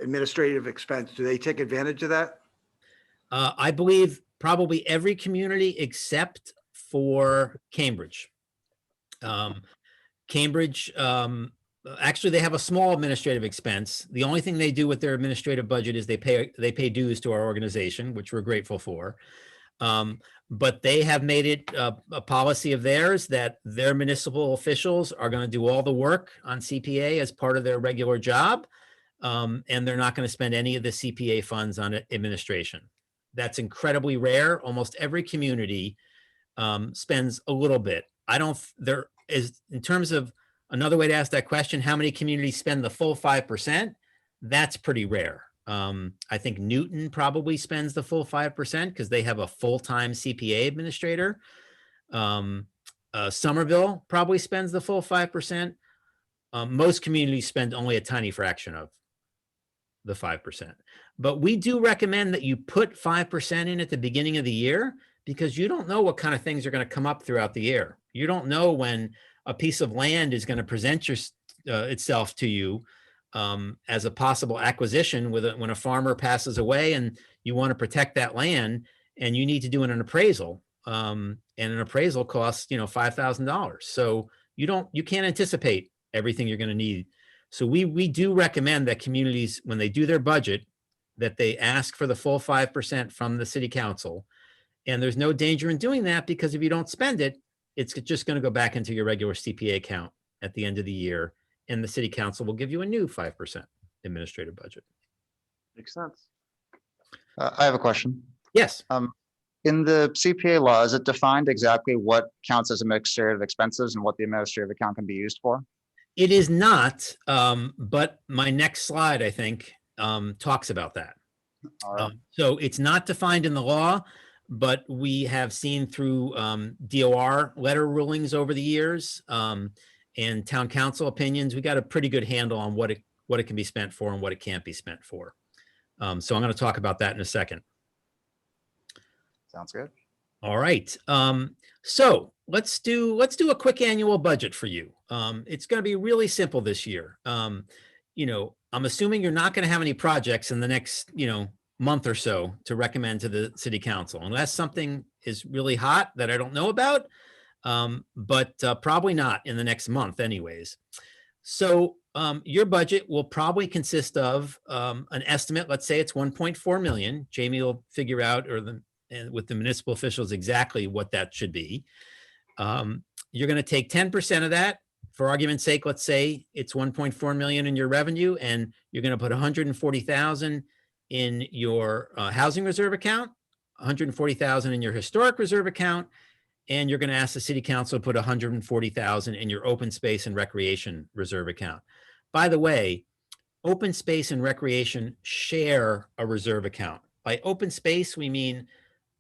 administrative expense? Do they take advantage of that? I believe probably every community except for Cambridge. Cambridge, actually, they have a small administrative expense. The only thing they do with their administrative budget is they pay dues to our organization, which we're grateful for. But they have made it a policy of theirs that their municipal officials are going to do all the work on CPA as part of their regular job. And they're not going to spend any of the CPA funds on administration. That's incredibly rare. Almost every community spends a little bit. There is, in terms of another way to ask that question, how many communities spend the full 5%? That's pretty rare. I think Newton probably spends the full 5% because they have a full-time CPA administrator. Somerville probably spends the full 5%. Most communities spend only a tiny fraction of the 5%. But we do recommend that you put 5% in at the beginning of the year because you don't know what kind of things are going to come up throughout the year. You don't know when a piece of land is going to present itself to you as a possible acquisition when a farmer passes away and you want to protect that land and you need to do an appraisal. And an appraisal costs, $5,000. So you can't anticipate everything you're going to need. So we do recommend that communities, when they do their budget, that they ask for the full 5% from the city council. And there's no danger in doing that because if you don't spend it, it's just going to go back into your regular CPA account at the end of the year. And the city council will give you a new 5% administrative budget. Makes sense. I have a question. Yes. In the CPA law, is it defined exactly what counts as administrative expenses and what the administrative account can be used for? It is not, but my next slide, I think, talks about that. All right. So it's not defined in the law, but we have seen through DOR letter rulings over the years and town council opinions, we got a pretty good handle on what it can be spent for and what it can't be spent for. So I'm going to talk about that in a second. Sounds good. All right. So let's do a quick annual budget for you. It's going to be really simple this year. I'm assuming you're not going to have any projects in the next, month or so to recommend to the city council, unless something is really hot that I don't know about, but probably not in the next month anyways. So your budget will probably consist of an estimate. Let's say it's 1.4 million. Jamie will figure out with the municipal officials exactly what that should be. You're going to take 10% of that. For argument's sake, let's say it's 1.4 million in your revenue, and you're going to put 140,000 in your housing reserve account, 140,000 in your historic reserve account, and you're going to ask the city council to put 140,000 in your open space and recreation reserve account. By the way, open space and recreation share a reserve account. By open space, we mean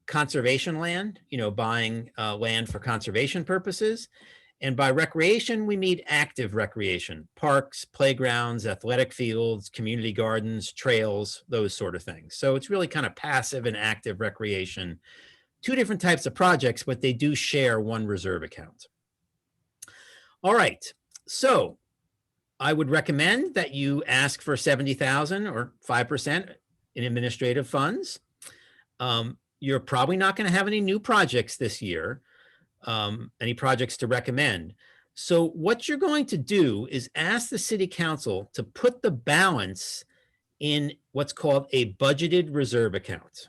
conservation land, buying land for conservation purposes. And by recreation, we mean active recreation, parks, playgrounds, athletic fields, community gardens, trails, those sort of things. So it's really kind of passive and active recreation. Two different types of projects, but they do share one reserve account. All right. So I would recommend that you ask for 70,000 or 5% in administrative funds. You're probably not going to have any new projects this year. Any projects to recommend. So what you're going to do is ask the city council to put the balance in what's called a budgeted reserve account.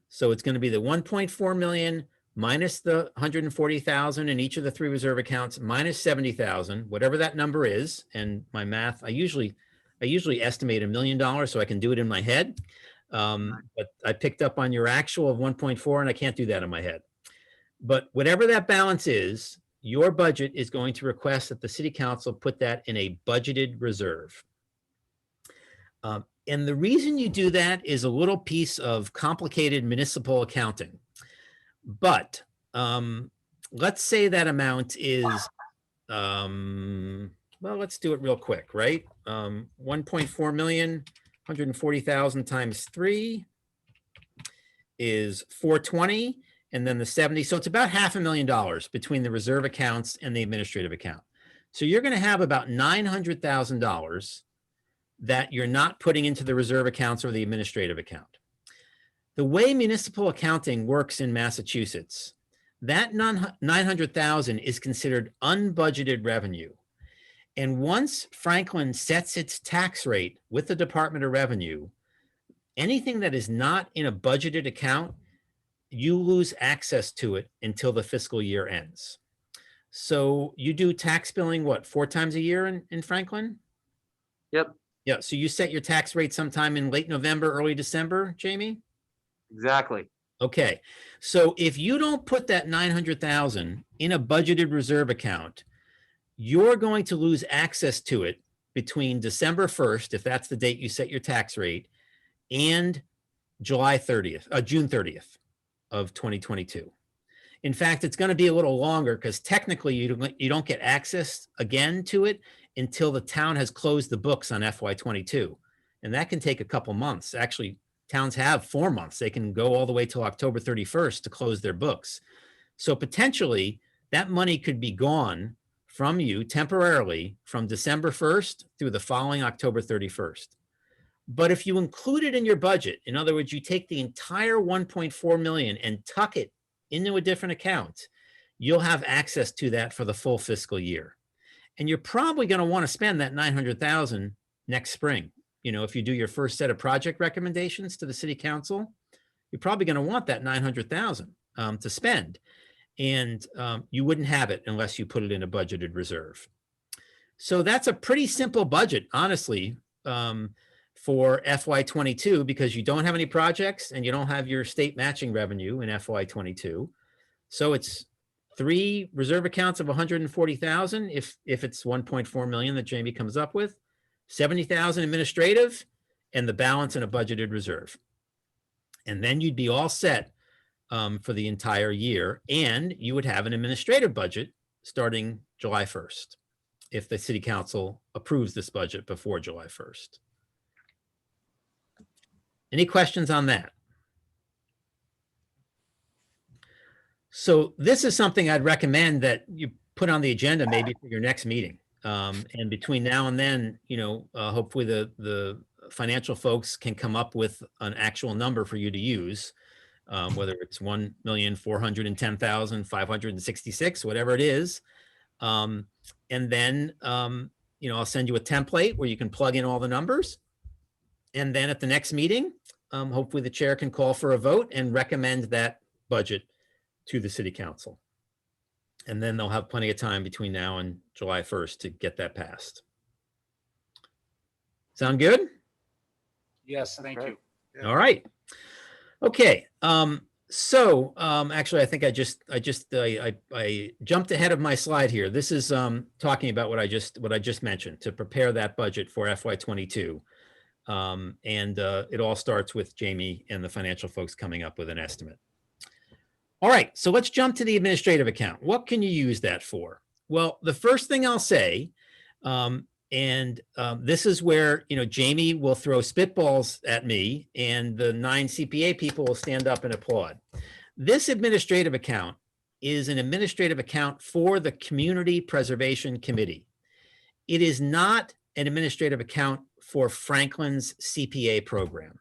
So it's going to be the 1.4 million minus the 140,000 in each of the three reserve accounts minus 70,000, whatever that number is. And my math, I usually estimate $1 million so I can do it in my head. But I picked up on your actual of 1.4 and I can't do that in my head. But whatever that balance is, your budget is going to request that the city council put that in a budgeted reserve. And the reason you do that is a little piece of complicated municipal accounting. But let's say that amount is, well, let's do it real quick, right? 1.4 million, 140,000 times 3 is 420. And then the 70, so it's about $500,000 between the reserve accounts and the administrative account. So you're going to have about $900,000 that you're not putting into the reserve accounts or the administrative account. The way municipal accounting works in Massachusetts, that 900,000 is considered unbudgeted revenue. And once Franklin sets its tax rate with the Department of Revenue, anything that is not in a budgeted account, you lose access to it until the fiscal year ends. So you do tax billing, what, 4 times a year in Franklin? Yep, Yeah, so you set your tax rate sometime in late November, early December, Jamie? exactly. Okay, so if you don't put that 900,000 in a budgeted reserve account, you're going to lose access to it between December 1st, if that's the date you set your tax rate, and June 30th of 2022. In fact, it's going to be a little longer because technically you don't get access again to it until the town has closed the books on FY22. And that can take a couple months. Actually, towns have 4 months. They can go all the way till October 31st to close their books. So potentially that money could be gone from you temporarily from December 1st through the following October 31st. But if you include it in your budget, in other words, you take the entire 1.4 million and tuck it into a different account, you'll have access to that for the full fiscal year. And you're probably going to want to spend that 900,000 next spring. You know, if you do your first set of project recommendations to the city council, you're probably going to want that 900,000 to spend. And you wouldn't have it unless you put it in a budgeted reserve. So that's a pretty simple budget, honestly, for FY22, because you don't have any projects and you don't have your state matching revenue in FY22. So it's 3 reserve accounts of 140,000 if it's 1.4 million that Jamie comes up with, 70,000 administrative, and the balance in a budgeted reserve. And then you'd be all set for the entire year, and you would have an administrative budget starting July 1st if the city council approves this budget before July 1st. Any questions on that? So this is something I'd recommend that you put on the agenda maybe for your next meeting. And between now and then, you know, hopefully the financial folks can come up with an actual number for you to use, whether it's 1,410,566, whatever it is. And then, you know, I'll send you a template where you can plug in all the numbers. And then at the next meeting, hopefully the chair can call for a vote and recommend that budget to the city council. And then they'll have plenty of time between now and July 1st to get that passed. Sound good? Yes, thank you. All right. Okay. Actually, I think I jumped ahead of my slide here. This is talking about what I just mentioned to prepare that budget for FY22. It all starts with Jamie and the financial folks coming up with an estimate. All right, so let's jump to the administrative account. What can you use that for? Well, the first thing I'll say, this is where, you know, Jamie will throw spitballs at me and the 9 CPA people will stand up and applaud. This administrative account is an administrative account for the Community Preservation Committee. It is not an administrative account for Franklin's CPA program.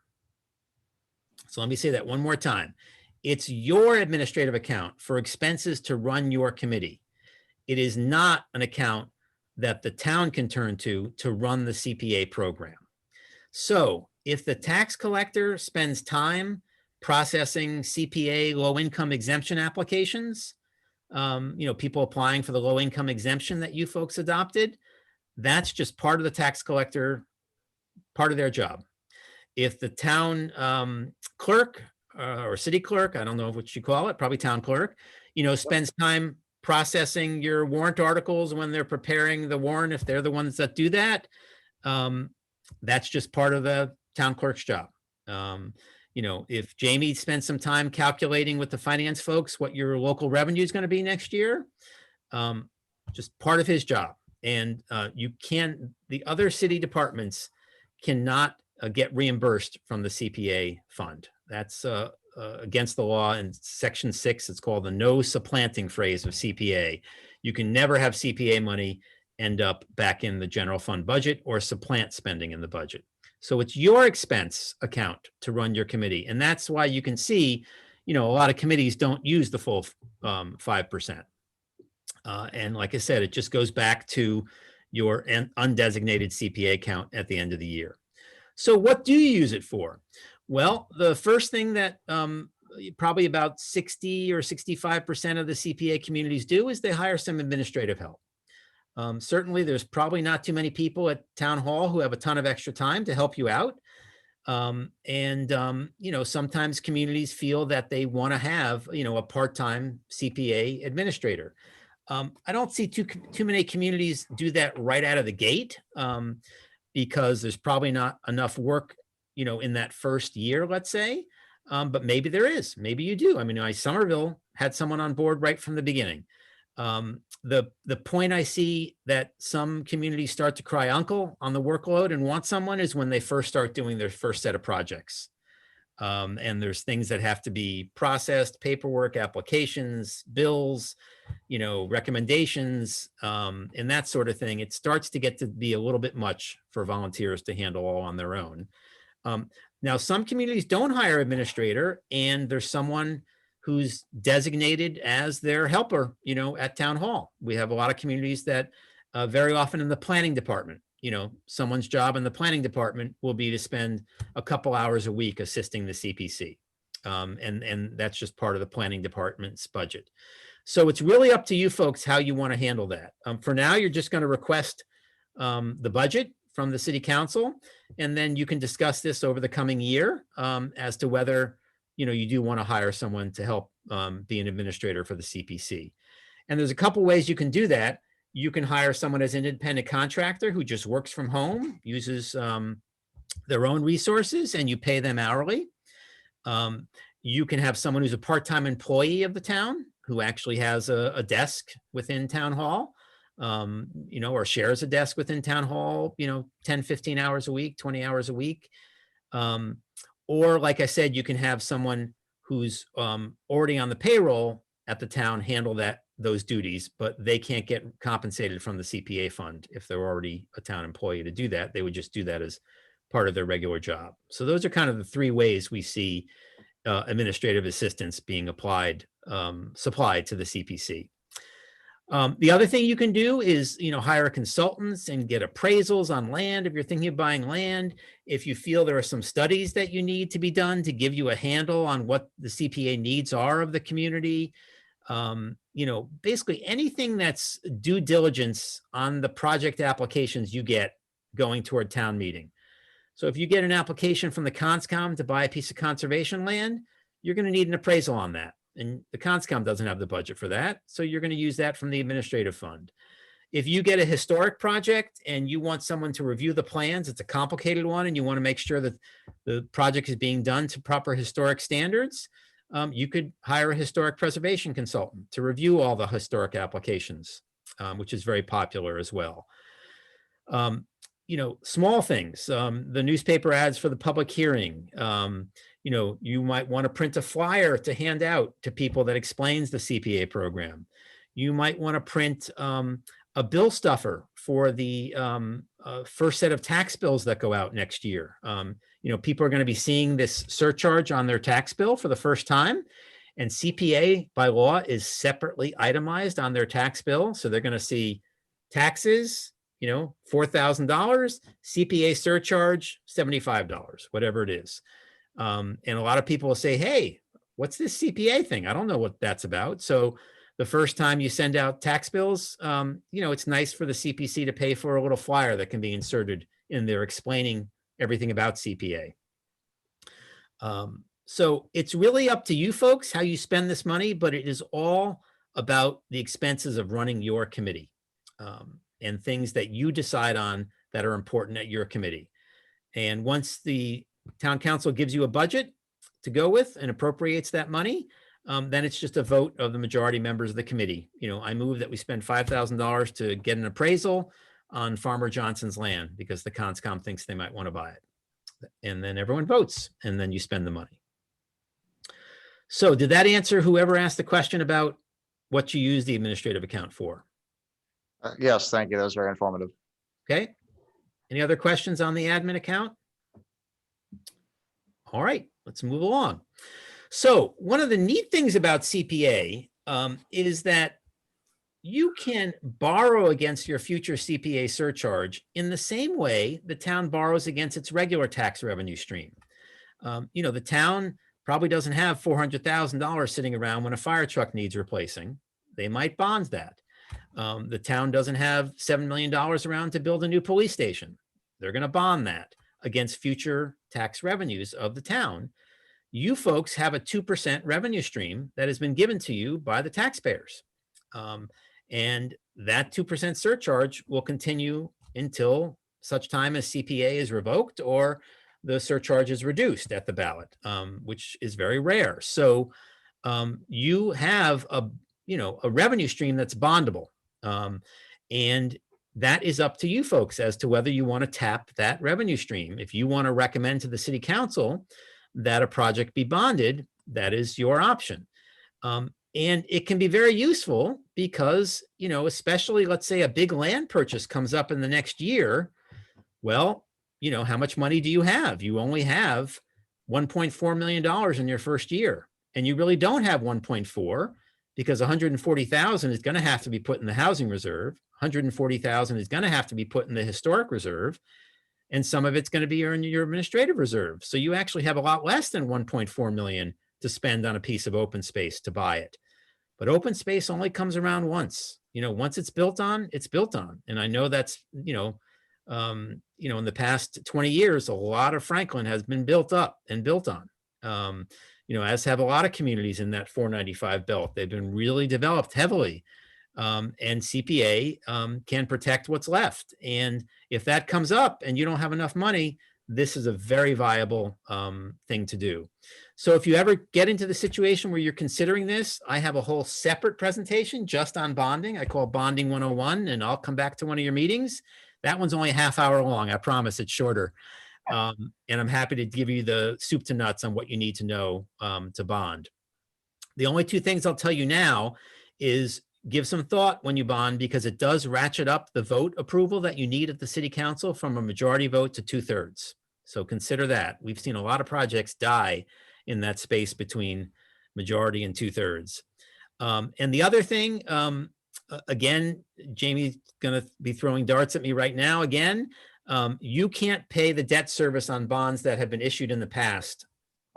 So let me say that one more time. It's your administrative account for expenses to run your committee. It is not an account that the town can turn to run the CPA program. So if the tax collector spends time processing CPA low-income exemption applications, you know, people applying for the low-income exemption that you folks adopted, that's just part of the tax collector, part of their job. If the town clerk or city clerk, I don't know what you call it, probably town clerk, you know, spends time processing your warrant articles when they're preparing the warrant, if they're the ones that do that, that's just part of the town clerk's job. You know, if Jamie spends some time calculating with the finance folks what your local revenue is going to be next year, just part of his job. And the other city departments cannot get reimbursed from the CPA fund. That's against the law in Section 6. It's called the no supplanting phrase of CPA. You can never have CPA money end up back in the general fund budget or supplant spending in the budget. So it's your expense account to run your committee. And that's why you can see, you know, a lot of committees don't use the full 5%. And like I said, it just goes back to your undesignated CPA account at the end of the year. So what do you use it for? Well, the first thing that probably about 60 or 65% of the CPA communities do is they hire some administrative help. Certainly, there's probably not too many people at town hall who have a ton of extra time to help you out. You know, sometimes communities feel that they want to have, you know, a part-time CPA administrator. I don't see too many communities do that right out of the gate because there's probably not enough work, you know, in that first year, let's say. But maybe there is. Maybe you do. I mean, Somerville had someone on board right from the beginning. The point I see that some communities start to cry uncle on the workload and want someone is when they first start doing their first set of projects. And there's things that have to be processed, paperwork, applications, bills, you know, recommendations, and that sort of thing. It starts to get to be a little bit much for volunteers to handle all on their own. Now, some communities don't hire administrator, and there's someone who's designated as their helper, you know, at town hall. We have a lot of communities that very often in the planning department, you know, someone's job in the planning department will be to spend a couple hours a week assisting the CPC. And that's just part of the planning department's budget. So it's really up to you folks how you want to handle that. For now, you're just going to request the budget from the city council, and then you can discuss this over the coming year as to whether, you know, you do want to hire someone to help be an administrator for the CPC. And there's a couple ways you can do that. You can hire someone as an independent contractor who just works from home, uses their own resources, and you pay them hourly. You can have someone who's a part-time employee of the town who actually has a desk within town hall, you know, or shares a desk within town hall, you know, 10, 15 hours a week, 20 hours a week. Or like I said, you can have someone who's already on the payroll at the town handle those duties, but they can't get compensated from the CPA fund if they're already a town employee to do that. They would just do that as part of their regular job. So those are kind of the three ways we see administrative assistance being supplied to the CPC. The other thing you can do is, you know, hire consultants and get appraisals on land if you're thinking of buying land. If you feel there are some studies that you need to be done to give you a handle on what the CPA needs are of the community, you know, basically anything that's due diligence on the project applications you get going toward town meeting. So if you get an application from the Conscom to buy a piece of conservation land, you're going to need an appraisal on that. And the Conscom doesn't have the budget for that. So you're going to use that from the administrative fund. If you get a historic project and you want someone to review the plans, it's a complicated one, and you want to make sure that the project is being done to proper historic standards, you could hire a historic preservation consultant to review all the historic applications, which is very popular as well. You know, small things, the newspaper ads for the public hearing. You know, you might want to print a flyer to hand out to people that explains the CPA program. You might want to print a bill stuffer for the first set of tax bills that go out next year. You know, people are going to be seeing this surcharge on their tax bill for the first time, and CPA by law is separately itemized on their tax bill. So they're going to see taxes, you know, $4,000, CPA surcharge, $75, whatever it is. And a lot of people will say, hey, what's this CPA thing? I don't know what that's about. So the first time you send out tax bills, you know, it's nice for the CPC to pay for a little flyer that can be inserted in there explaining everything about CPA. So it's really up to you folks how you spend this money, but it is all about the expenses of running your committee and things that you decide on that are important at your committee. And once the town council gives you a budget to go with and appropriates that money, then it's just a vote of the majority members of the committee. You know, I move that we spend $5,000 to get an appraisal on Farmer Johnson's land because the Conscom thinks they might want to buy it. And then everyone votes, and then you spend the money. So did that answer whoever asked the question about what you use the administrative account for? Yes, thank you. That was very informative. Okay. Any other questions on the admin account? All right, let's move along. So one of the neat things about CPA is that you can borrow against your future CPA surcharge in the same way the town borrows against its regular tax revenue stream. The town probably doesn't have $400,000 sitting around when a fire truck needs replacing. They might bond that. The town doesn't have $7 million around to build a new police station. They're going to bond that against future tax revenues of the town. You folks have a 2% revenue stream that has been given to you by the taxpayers. And that 2% surcharge will continue until such time as CPA is revoked or the surcharge is reduced at the ballot, which is very rare. So you have a revenue stream that's bondable. And that is up to you folks as to whether you want to tap that revenue stream. If you want to recommend to the city council that a project be bonded, that is your option. And it can be very useful because, especially let's say a big land purchase comes up in the next year. Well, how much money do you have? You only have $1.4 million in your first year. And you really don't have 1.4 because 140,000 is going to have to be put in the housing reserve. 140,000 is going to have to be put in the historic reserve. And some of it's going to be in your administrative reserve. So you actually have a lot less than 1.4 million to spend on a piece of open space to buy it. But open space only comes around once. Once it's built on, it's built on. And I know that's, in the past 20 years, a lot of Franklin has been built up and built on, as have a lot of communities in that 495 belt. They've been really developed heavily. And CPA can protect what's left. And if that comes up and you don't have enough money, this is a very viable thing to do. So if you ever get into the situation where you're considering this, I have a whole separate presentation just on bonding. I call Bonding 101, and I'll come back to one of your meetings. That one's only a half hour long. I promise it's shorter. And I'm happy to give you the soup to nuts on what you need to know to bond. The only two things I'll tell you now is give some thought when you bond, because it does ratchet up the vote approval that you need at the city council from a majority vote to 2/3. So consider that. We've seen a lot of projects die in that space between majority and 2/3. And the other thing, again, Jamie's going to be throwing darts at me right now again. You can't pay the debt service on bonds that have been issued in the past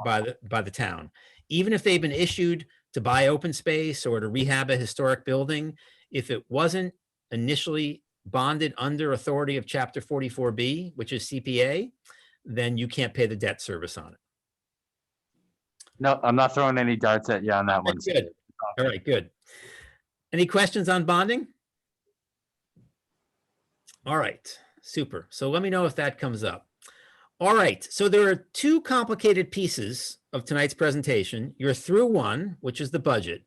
by the town. Even if they've been issued to buy open space or to rehab a historic building, if it wasn't initially bonded under authority of Chapter 44B, which is CPA, then you can't pay the debt service on it. No, I'm not throwing any darts at you on that one. Good. All right, good. Any questions on bonding? All right, super. So let me know if that comes up. All right, so there are two complicated pieces of tonight's presentation. You're through one, which is the budget.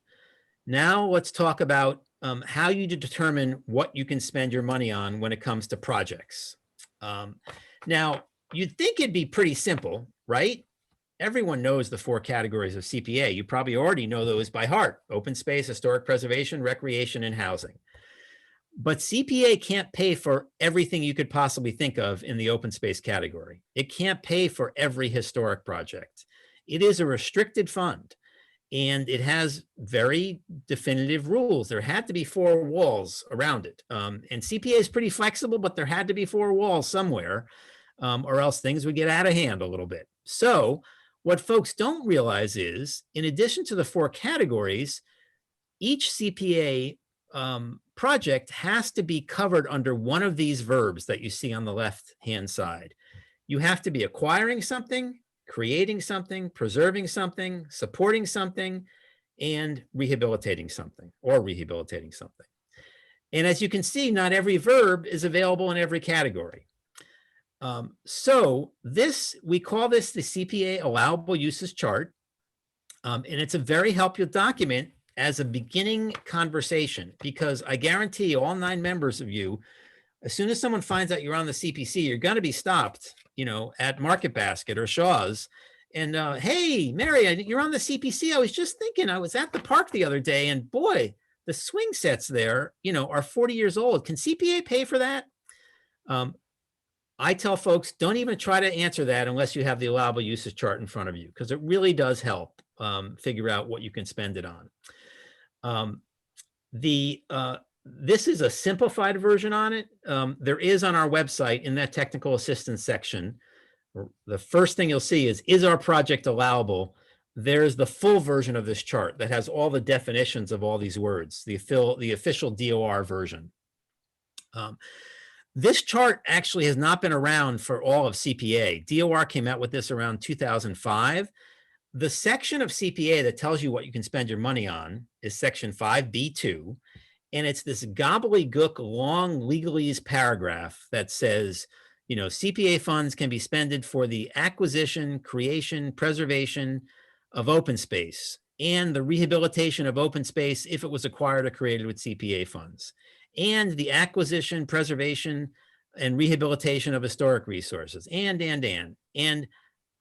Now let's talk about how you determine what you can spend your money on when it comes to projects. Now, you'd think it'd be pretty simple, right? Everyone knows the 4 categories of CPA. You probably already know those by heart: open space, historic preservation, recreation, and housing. But CPA can't pay for everything you could possibly think of in the open space category. It can't pay for every historic project. It is a restricted fund, and it has very definitive rules. There had to be 4 walls around it. And CPA is pretty flexible, but there had to be 4 walls somewhere, or else things would get out of hand a little bit. So what folks don't realize is, in addition to the 4 categories, each CPA project has to be covered under one of these verbs that you see on the left-hand side. You have to be acquiring something, creating something, preserving something, supporting something, and rehabilitating something, or rehabilitating something. And as you can see, not every verb is available in every category. So we call this the CPA allowable uses chart. And it's a very helpful document as a beginning conversation, because I guarantee all 9 members of you, as soon as someone finds out you're on the CPC, you're going to be stopped, at Market Basket or Shaw's. And hey, Mary, you're on the CPC. I was just thinking, I was at the park the other day, and boy, the swing sets there, are 40 years old. Can CPA pay for that? I tell folks, don't even try to answer that unless you have the allowable uses chart in front of you, because it really does help. figure out what you can spend it on. This is a simplified version on it. There is on our website in that technical assistance section. The first thing you'll see is our project allowable? There's the full version of this chart that has all the definitions of all these words, the official DOR version. This chart actually has not been around for all of CPA. DOR came out with this around 2005. The section of CPA that tells you what you can spend your money on is section 5B2. And it's this gobbledygook long legalese paragraph that says, you know, CPA funds can be spended for the acquisition, creation, preservation of open space and the rehabilitation of open space if it was acquired or created with CPA funds, and the acquisition, preservation, and rehabilitation of historic resources, and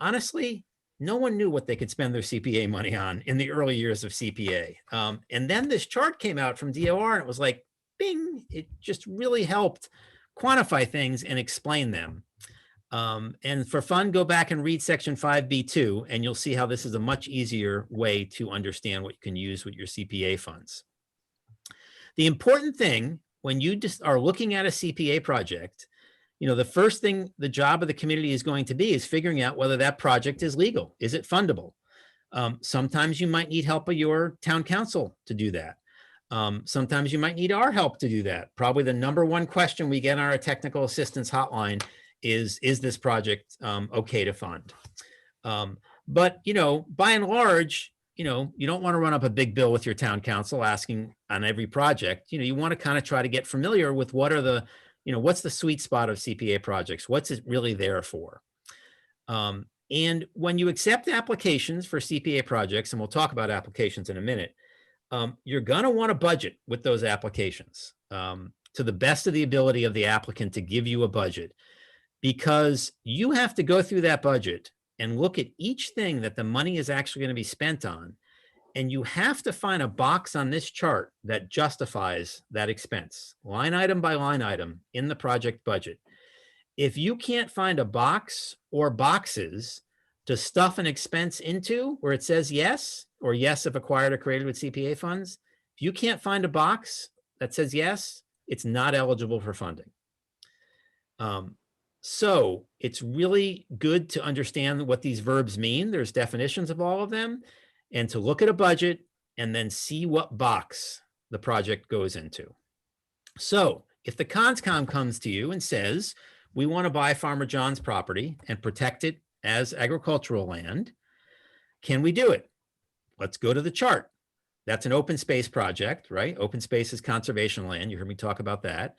honestly, no one knew what they could spend their CPA money on in the early years of CPA. And then this chart came out from DOR and it was like, bing, it just really helped quantify things and explain them. And for fun, go back and read section 5B2 and you'll see how this is a much easier way to understand what you can use with your CPA funds. The important thing when you just are looking at a CPA project, you know, the first thing the job of the community is going to be is figuring out whether that project is legal. Is it fundable? Sometimes you might need help of your town council to do that. Sometimes you might need our help to do that. Probably the #1 question we get on our technical assistance hotline is this project okay to fund? But, you know, by and large, you know, you don't want to run up a big bill with your town council asking on every project. You know, you want to kind of try to get familiar with what are the, you know, what's the sweet spot of CPA projects? What's it really there for? And when you accept applications for CPA projects, and we'll talk about applications in a minute, you're going to want to budget with those applications to the best of the ability of the applicant to give you a budget, because you have to go through that budget and look at each thing that the money is actually going to be spent on. And you have to find a box on this chart that justifies that expense, line item by line item in the project budget. If you can't find a box or boxes to stuff an expense into where it says yes, or yes if acquired or created with CPA funds, if you can't find a box that says yes, it's not eligible for funding. So it's really good to understand what these verbs mean. There's definitions of all of them, and to look at a budget and then see what box the project goes into. So if the CONSCOM comes to you and says, we want to buy Farmer John's property and protect it as agricultural land, can we do it? Let's go to the chart. That's an open space project, right? Open space is conservation land. You heard me talk about that.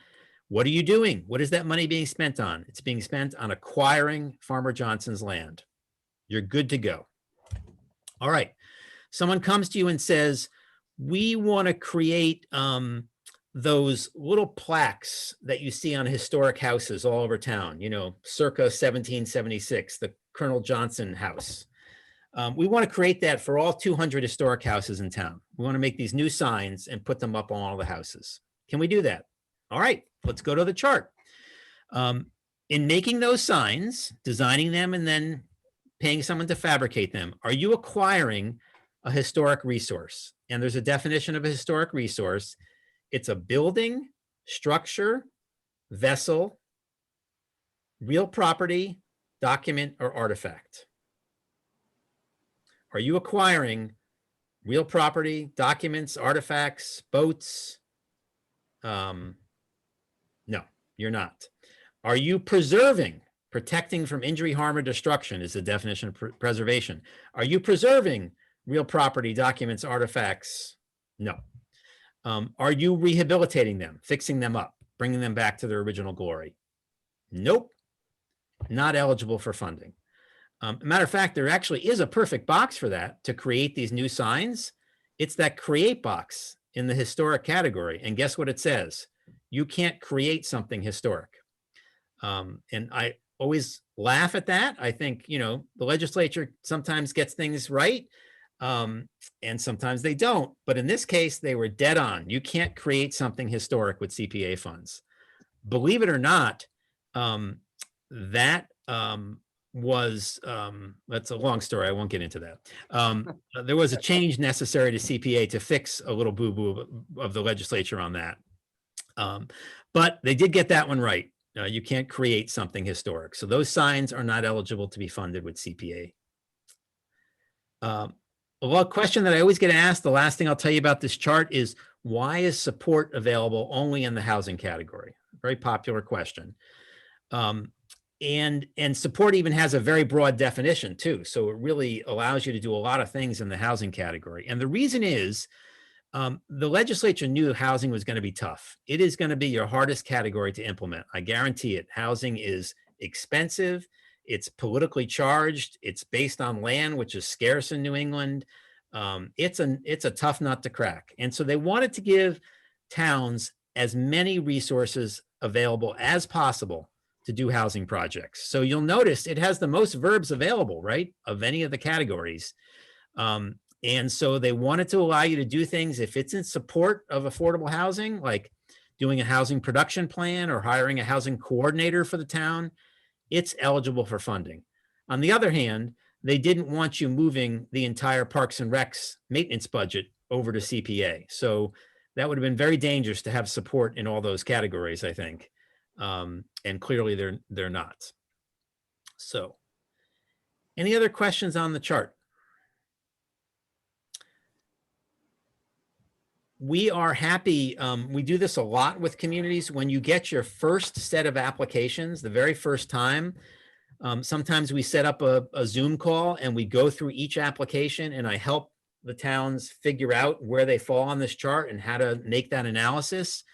What are you doing? What is that money being spent on? It's being spent on acquiring Farmer Johnson's land. You're good to go. All right. Someone comes to you and says, we want to create those little plaques that you see on historic houses all over town, you know, circa 1776, the Colonel Johnson house. We want to create that for all 200 historic houses in town. We want to make these new signs and put them up on all the houses. Can we do that? All right, let's go to the chart. In making those signs, designing them, and then paying someone to fabricate them, are you acquiring a historic resource? And there's a definition of a historic resource. It's a building, structure, vessel, real property, document, or artifact. Are you acquiring real property, documents, artifacts, boats? No, you're not. Are you preserving, protecting from injury, harm, or destruction is the definition of preservation. Are you preserving real property, documents, artifacts? No. Are you rehabilitating them, fixing them up, bringing them back to their original glory? Nope, not eligible for funding. Matter of fact, there actually is a perfect box for that to create these new signs. It's that create box in the historic category. And guess what it says? You can't create something historic. And I always laugh at that. I think, you know, the legislature sometimes gets things right. And sometimes they don't. But in this case, they were dead on. You can't create something historic with CPA funds. Believe it or not, that was, that's a long story. I won't get into that. There was a change necessary to CPA to fix a little boo-boo of the legislature on that. But they did get that one right. You can't create something historic. So those signs are not eligible to be funded with CPA. A question that I always get asked, the last thing I'll tell you about this chart is, why is support available only in the housing category? Very popular question. And support even has a very broad definition too. So it really allows you to do a lot of things in the housing category. And the reason is, the legislature knew housing was going to be tough. It is going to be your hardest category to implement. I guarantee it. Housing is expensive. It's politically charged. It's based on land, which is scarce in New England. It's a tough nut to crack. And so they wanted to give towns as many resources available as possible to do housing projects. So you'll notice it has the most verbs available, right, of any of the categories. And so they wanted to allow you to do things if it's in support of affordable housing, like doing a housing production plan or hiring a housing coordinator for the town, it's eligible for funding. On the other hand, they didn't want you moving the entire Parks and Recs maintenance budget over to CPA. So that would have been very dangerous to have support in all those categories, I think. And clearly they're not. So any other questions on the chart? We are happy. We do this a lot with communities. When you get your first set of applications, the very first time, sometimes we set up a Zoom call and we go through each application, and I help the towns figure out where they fall on this chart and how to make that analysis.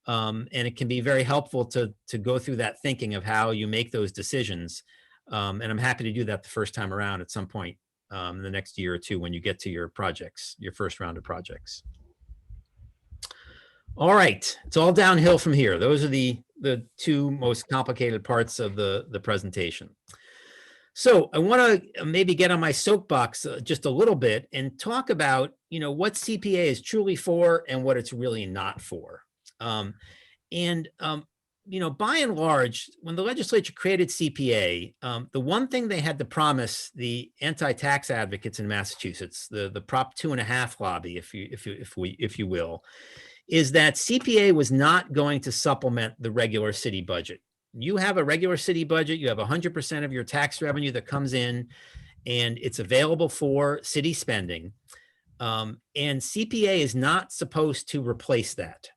And it can be very helpful to go through that thinking of how you make those decisions. And I'm happy to do that the first time around at some point in the next year or two when you get to your projects, your first round of projects. All right, it's all downhill from here. Those are the two most complicated parts of the presentation. So I want to maybe get on my soapbox just a little bit and talk about, what CPA is truly for and what it's really not for. By and large, when the legislature created CPA, the one thing they had to promise the anti-tax advocates in Massachusetts, the Prop 2.5 lobby, if you will, is that CPA was not going to supplement the regular city budget. You have a regular city budget, you have 100% of your tax revenue that comes in, and it's available for city spending. And CPA is not supposed to replace that.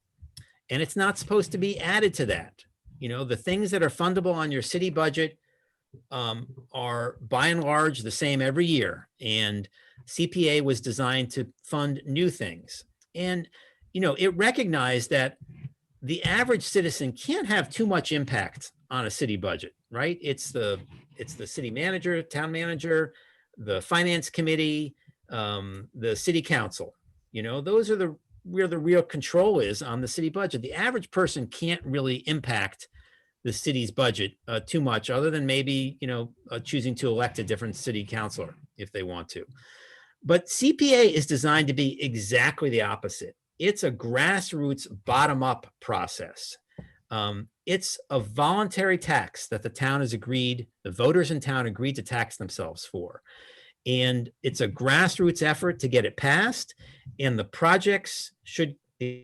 And it's not supposed to be added to that. The things that are fundable on your city budget are by and large the same every year. And CPA was designed to fund new things. And it recognized that the average citizen can't have too much impact on a city budget, right? It's the city manager, town manager, the finance committee, the city council. Those are where the real control is on the city budget. The average person can't really impact the city's budget too much, other than maybe choosing to elect a different city councilor if they want to. But CPA is designed to be exactly the opposite. It's a grassroots bottom-up process. It's a voluntary tax that the town has agreed, the voters in town agreed to tax themselves for. And it's a grassroots effort to get it passed. And the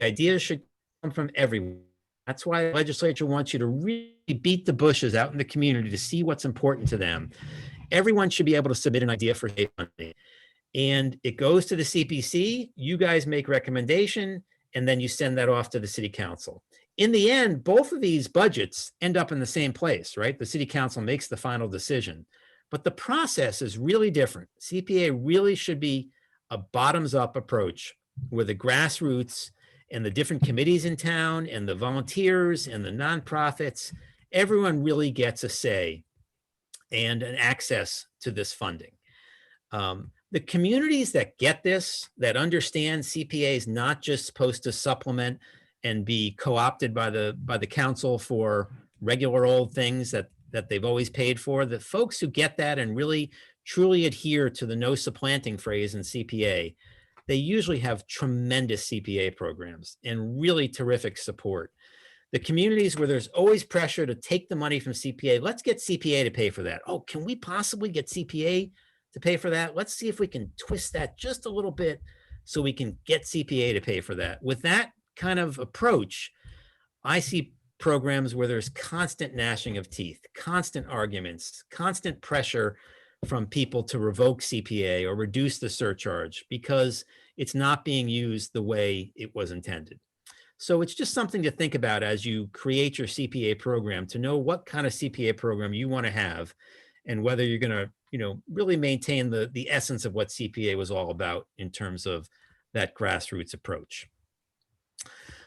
ideas should come from everyone. That's why the legislature wants you to really beat the bushes out in the community to see what's important to them. Everyone should be able to submit an idea for state funding. And it goes to the CPC, you guys make recommendation, and then you send that off to the city council. In the end, both of these budgets end up in the same place, right? The city council makes the final decision, but the process is really different. CPA really should be a bottoms-up approach where the grassroots and the different committees in town and the volunteers and the nonprofits, everyone really gets a say and an access to this funding. The communities that get this, that understand CPA is not just supposed to supplement and be co-opted by the council for regular old things that they've always paid for, the folks who get that and really truly adhere to the no supplanting phrase in CPA, they usually have tremendous CPA programs and really terrific support. The communities where there's always pressure to take the money from CPA, let's get CPA to pay for that. Oh, can we possibly get CPA to pay for that? Let's see if we can twist that just a little bit so we can get CPA to pay for that. With that kind of approach, I see programs where there's constant gnashing of teeth, constant arguments, constant pressure from people to revoke CPA or reduce the surcharge because it's not being used the way it was intended. So it's just something to think about as you create your CPA program, to know what kind of CPA program you want to have and whether you're going to, really maintain the essence of what CPA was all about in terms of that grassroots approach.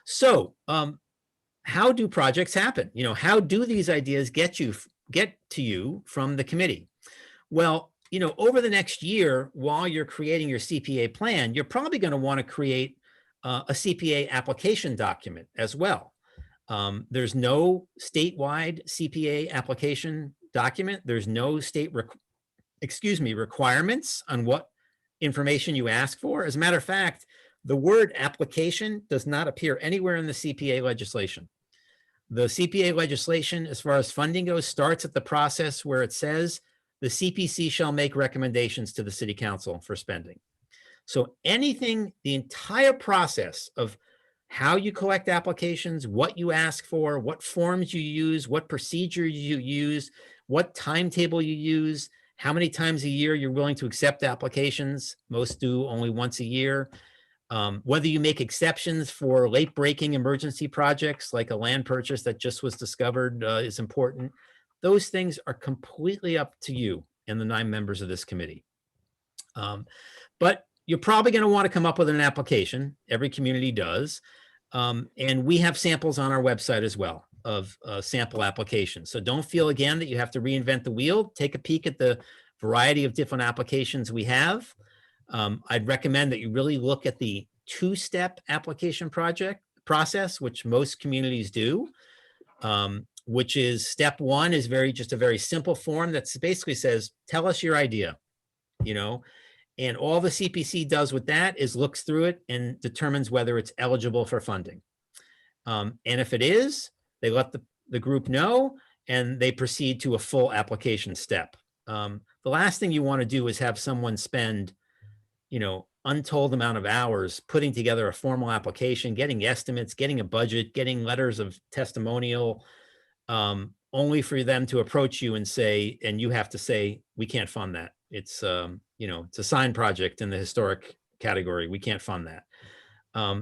So how do projects happen? How do these ideas get to you from the committee? Well, over the next year, while you're creating your CPA plan, you're probably going to want to create a CPA application document as well. There's no statewide CPA application document. There's no state requirements on what information you ask for. As a matter of fact, the word application does not appear anywhere in the CPA legislation. The CPA legislation, as far as funding goes, starts at the process where it says the CPC shall make recommendations to the city council for spending. So anything, the entire process of how you collect applications, what you ask for, what forms you use, what procedure you use, what timetable you use, how many times a year you're willing to accept applications. Most do only once a year. Whether you make exceptions for late breaking emergency projects like a land purchase that just was discovered is important. Those things are completely up to you and the 9 members of this committee. But you're probably going to want to come up with an application. Every community does. And we have samples on our website as well of sample applications. So don't feel again that you have to reinvent the wheel. Take a peek at the variety of different applications we have. I'd recommend that you really look at the 2-step application process, which most communities do, which is step 1 is just a very simple form that basically says, tell us your idea, and all the CPC does with that is looks through it and determines whether it's eligible for funding. And if it is, they let the group know and they proceed to a full application step. The last thing you want to do is have someone spend untold amount of hours putting together a formal application, getting estimates, getting a budget, getting letters of testimonial, only for them to approach you and say, and you have to say, we can't fund that. It's, it's a sign project in the historic category. We can't fund that.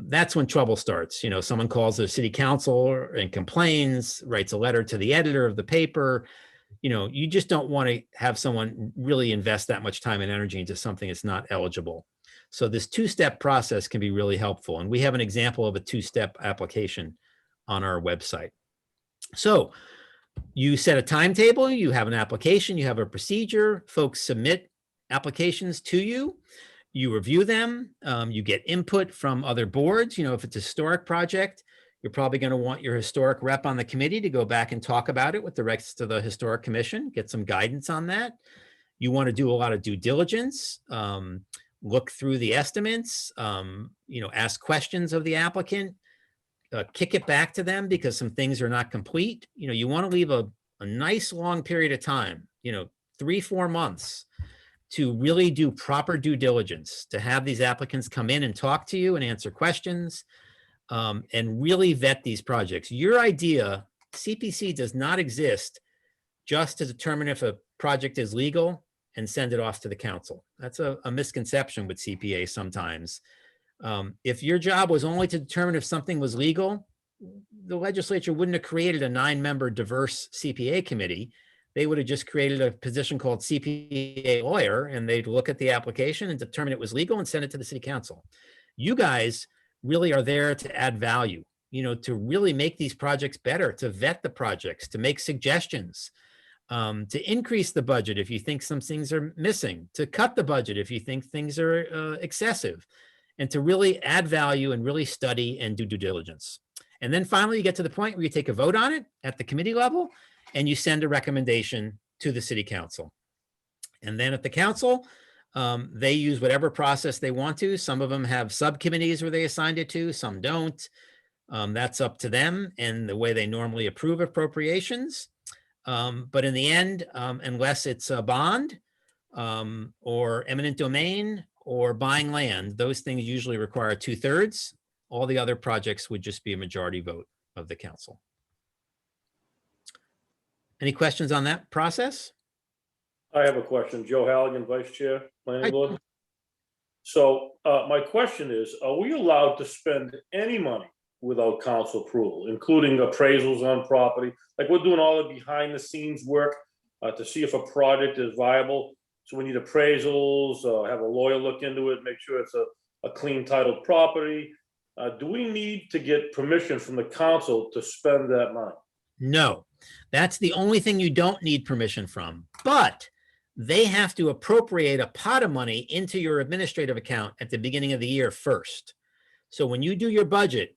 That's when trouble starts. Someone calls the city council and complains, writes a letter to the editor of the paper. You just don't want to have someone really invest that much time and energy into something that's not eligible. So this 2-step process can be really helpful. And we have an example of a 2-step application on our website. So you set a timetable, you have an application, you have a procedure, folks submit applications to you, you review them, you get input from other boards. If it's a historic project, you're probably going to want your historic rep on the committee to go back and talk about it with the rest of the historic commission, get some guidance on that. You want to do a lot of due diligence, look through the estimates, ask questions of the applicant, kick it back to them because some things are not complete. You want to leave a nice long period of time, 3-4 months to really do proper due diligence, to have these applicants come in and talk to you and answer questions. And really vet these projects. Your idea, CPC does not exist just to determine if a project is legal and send it off to the council. That's a misconception with CPA sometimes. If your job was only to determine if something was legal, the legislature wouldn't have created a 9-member diverse CPA committee. They would have just created a position called CPA lawyer, and they'd look at the application and determine it was legal and send it to the city council. You guys really are there to add value, to really make these projects better, to vet the projects, to make suggestions, to increase the budget if you think some things are missing, to cut the budget if you think things are excessive, and to really add value and really study and do due diligence. And then finally, you get to the point where you take a vote on it at the committee level and you send a recommendation to the city council. And then at the council, they use whatever process they want to. Some of them have subcommittees where they assigned it to, some don't. That's up to them and the way they normally approve appropriations. But in the end, unless it's a bond or eminent domain or buying land, those things usually require 2/3. All the other projects would just be a majority vote of the council. Any questions on that process? I have a question. Joe Halligan, Vice Chair, Hi. Planning Board. So my question is, are we allowed to spend any money without council approval, including appraisals on property? Like, we're doing all the behind the scenes work to see if a project is viable. So we need appraisals, have a lawyer look into it, make sure it's a clean titled property. Do we need to get permission from the council to spend that money? No, that's the only thing you don't need permission from, but they have to appropriate a pot of money into your administrative account at the beginning of the year first. So when you do your budget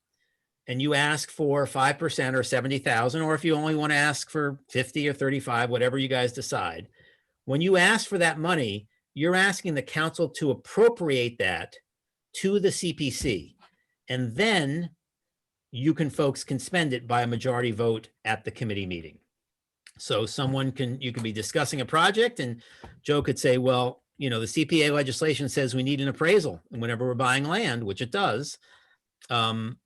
and you ask for 5% or 70,000, or if you only want to ask for 50 or 35, whatever you guys decide, when you ask for that money, you're asking the council to appropriate that to the CPC. And then you folks can spend it by a majority vote at the committee meeting. So you can be discussing a project and Joe could say, well, the CPA legislation says we need an appraisal and whenever we're buying land, which it does. Jamie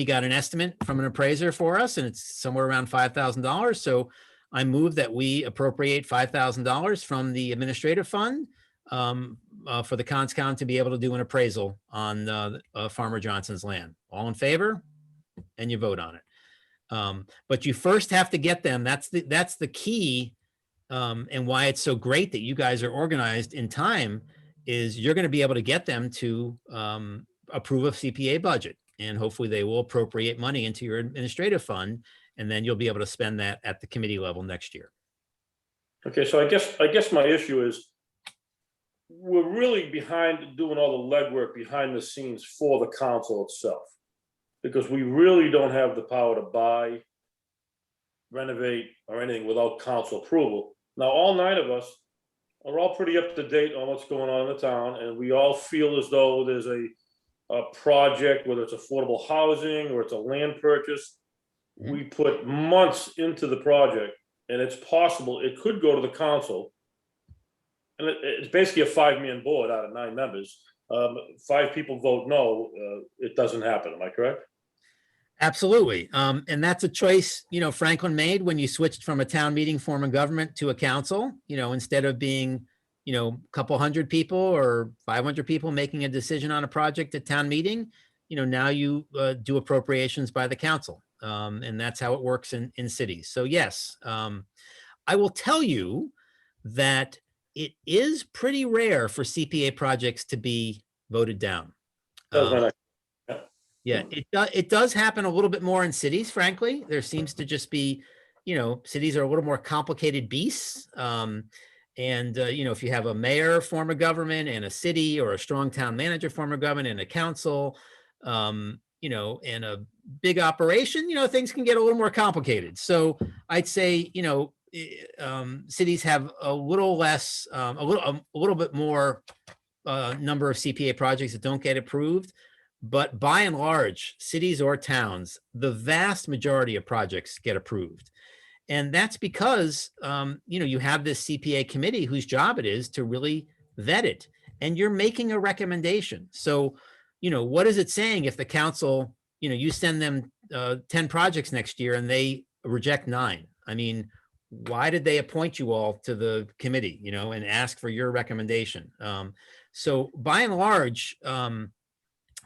got an estimate from an appraiser for us and it's somewhere around $5,000. So I move that we appropriate $5,000 from the administrative fund for the ConsCom to be able to do an appraisal on Farmer Johnson's land. All in favor? And you vote on it. But you first have to get them. That's the key, and why it's so great that you guys are organized in time is you're going to be able to get them to approve a CPA budget, and hopefully they will appropriate money into your administrative fund, and then you'll be able to spend that at the committee level next year. Okay, so I guess my issue is we're really behind doing all the legwork behind the scenes for the council itself, because we really don't have the power to buy, renovate, or anything without council approval. Now, all 9 of us are all pretty up to date on what's going on in the town, and we all feel as though there's a project, whether it's affordable housing or it's a land purchase. We put months into the project, and it's possible it could go to the council. And it's basically a 5-man board out of 9 members. 5 people vote no, it doesn't happen. Am I correct? Absolutely. And that's a choice, Franklin made when you switched from a town meeting form of government to a council, instead of being, a couple hundred people or 500 people making a decision on a project at town meeting, now you do appropriations by the council. And that's how it works in cities. So yes, I will tell you that it is pretty rare for CPA projects to be voted down. Yeah, it does happen a little bit more in cities, frankly. There seems to just be, cities are a little more complicated beasts. If you have a mayor form of government and a city, or a strong town manager form of government and a council, and a big operation, things can get a little more complicated. So I'd say, cities have a little less, a little bit more number of CPA projects that don't get approved. But by and large, cities or towns, the vast majority of projects get approved. And that's because, you have this CPA committee whose job it is to really vet it. And you're making a recommendation. So, what is it saying if the council, you send them 10 projects next year and they reject 9? I mean, why did they appoint you all to the committee, and ask for your recommendation? So by and large,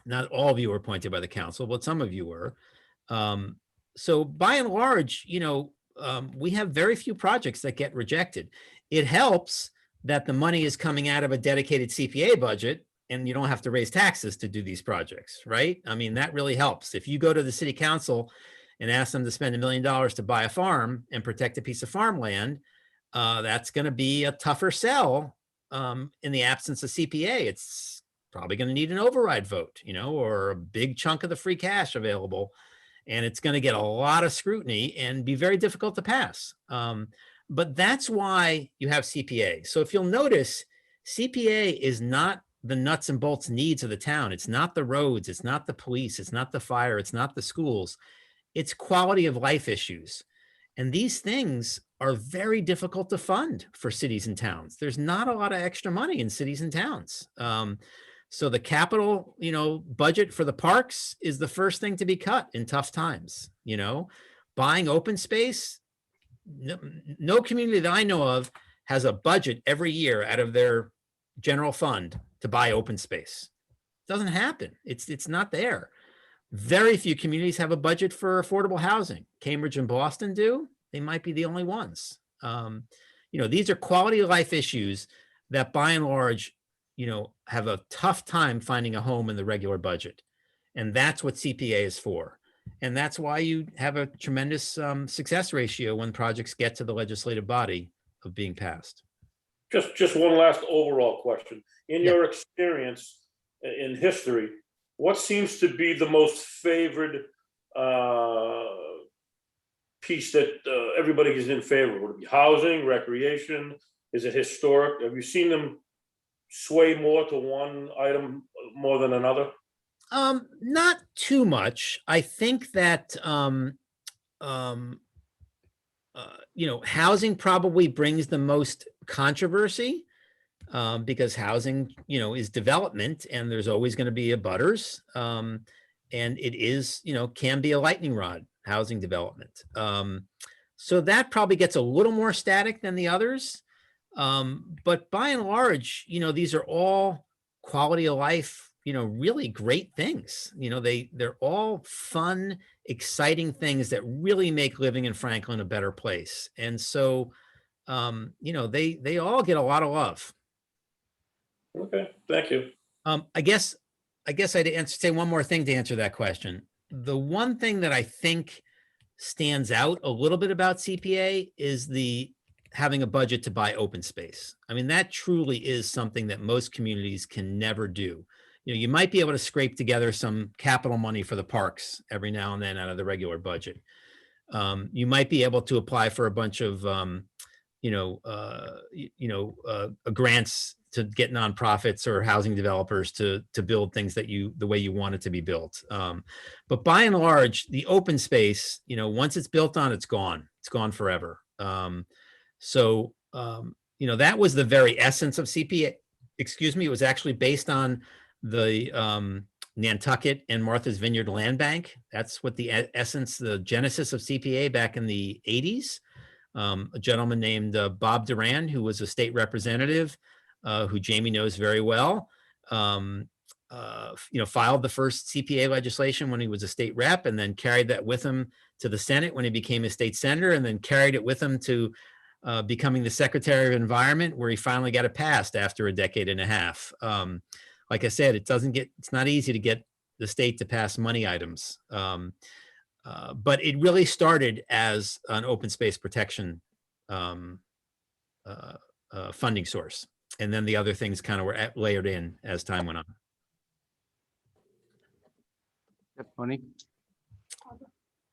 not all of you were appointed by the council, but some of you were. So by and large, we have very few projects that get rejected. It helps that the money is coming out of a dedicated CPA budget and you don't have to raise taxes to do these projects, right? I mean, that really helps. If you go to the city council and ask them to spend $1 million to buy a farm and protect a piece of farmland, that's going to be a tougher sell in the absence of CPA. It's probably going to need an override vote, or a big chunk of the free cash available. And it's going to get a lot of scrutiny and be very difficult to pass. But that's why you have CPA. So if you'll notice, CPA is not the nuts and bolts needs of the town. It's not the roads, it's not the police, it's not the fire, it's not the schools. It's quality of life issues. And these things are very difficult to fund for cities and towns. There's not a lot of extra money in cities and towns. So the capital, budget for the parks is the first thing to be cut in tough times. Buying open space, no community that I know of has a budget every year out of their general fund to buy open space. It doesn't happen. It's not there. Very few communities have a budget for affordable housing. Cambridge and Boston do. They might be the only ones. These are quality of life issues that by and large, have a tough time finding a home in the regular budget. And that's what CPA is for. And that's why you have a tremendous success ratio when projects get to the legislative body of being passed. Just one last overall question. In your experience in history, what seems to be the most favored piece that everybody is in favor of? Would it be housing, recreation? Is it historic? Have you seen them sway more to one item more than another? Not too much. I think that housing probably brings the most controversy because housing, is development, and there's always going to be abutters. And it is, can be a lightning rod, housing development. So that probably gets a little more static than the others. But by and large, these are all quality of life, really great things. They're all fun, exciting things that really make living in Franklin a better place. And so, they all get a lot of love. Okay, thank you. I guess I'd say one more thing to answer that question. The one thing that I think stands out a little bit about CPA is having a budget to buy open space. I mean, that truly is something that most communities can never do. You might be able to scrape together some capital money for the parks every now and then out of the regular budget. You might be able to apply for a bunch of, grants to get nonprofits or housing developers to build things that the way you want it to be built. But by and large, the open space, once it's built on, it's gone. It's gone forever. So that was the very essence of CPA. Excuse me. It was actually based on the Nantucket and Martha's Vineyard Land Bank. That's what the essence, the genesis of CPA back in the 80s. A gentleman named Bob Duran, who was a state representative, who Jamie knows very well, filed the first CPA legislation when he was a state rep, and then carried that with him to the Senate when he became a state senator, and then carried it with him to becoming the Secretary of Environment, where he finally got it passed after a decade and a half. Like I said, it's not easy to get the state to pass money items. But it really started as an open space protection funding source. And then the other things kind of were layered in as time went on. Yep, Monique?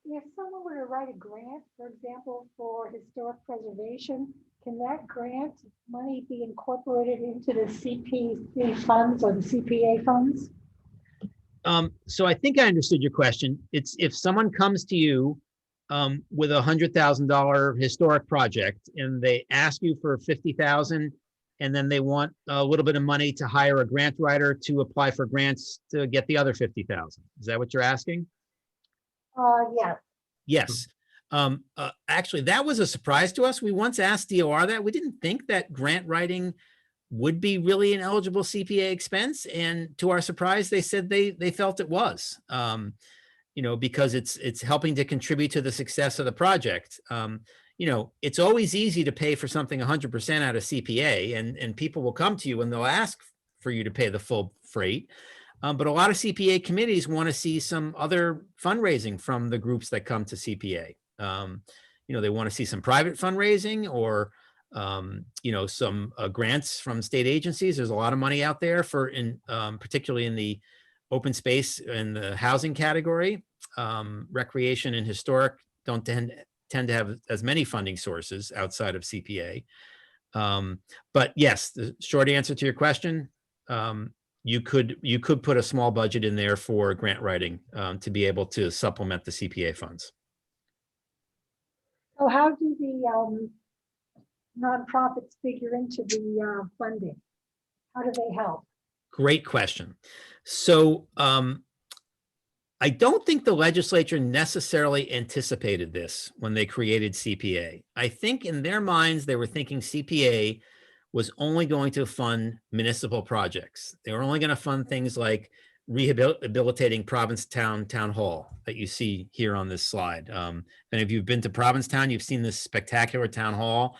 If someone were to write a grant, for example, for historic preservation, can that grant money be incorporated into the CPC funds or the CPA funds? So I think I understood your question. It's if someone comes to you with $100,000 historic project and they ask you for $50,000, and then they want a little bit of money to hire a grant writer to apply for grants to get the other $50,000. Is that what you're asking? Yeah. Yes. Actually, that was a surprise to us. We once asked DOR that. We didn't think that grant writing would be really an eligible CPA expense. And to our surprise, they said they felt it was, because it's helping to contribute to the success of the project. It's always easy to pay for something 100% out of CPA, and people will come to you and they'll ask for you to pay the full freight. But a lot of CPA committees want to see some other fundraising from the groups that come to CPA. They want to see some private fundraising or, some grants from state agencies. There's a lot of money out there particularly in the open space and the housing category. Recreation and historic don't tend to have as many funding sources outside of CPA. But yes, the short answer to your question, you could put a small budget in there for grant writing to be able to supplement the CPA funds. So how do the nonprofits figure into the funding? How do they help? Great question. So I don't think the legislature necessarily anticipated this when they created CPA. I think in their minds, they were thinking CPA was only going to fund municipal projects. They were only going to fund things like rehabilitating Provincetown Town Hall that you see here on this slide. And if you've been to Provincetown, you've seen this spectacular town hall.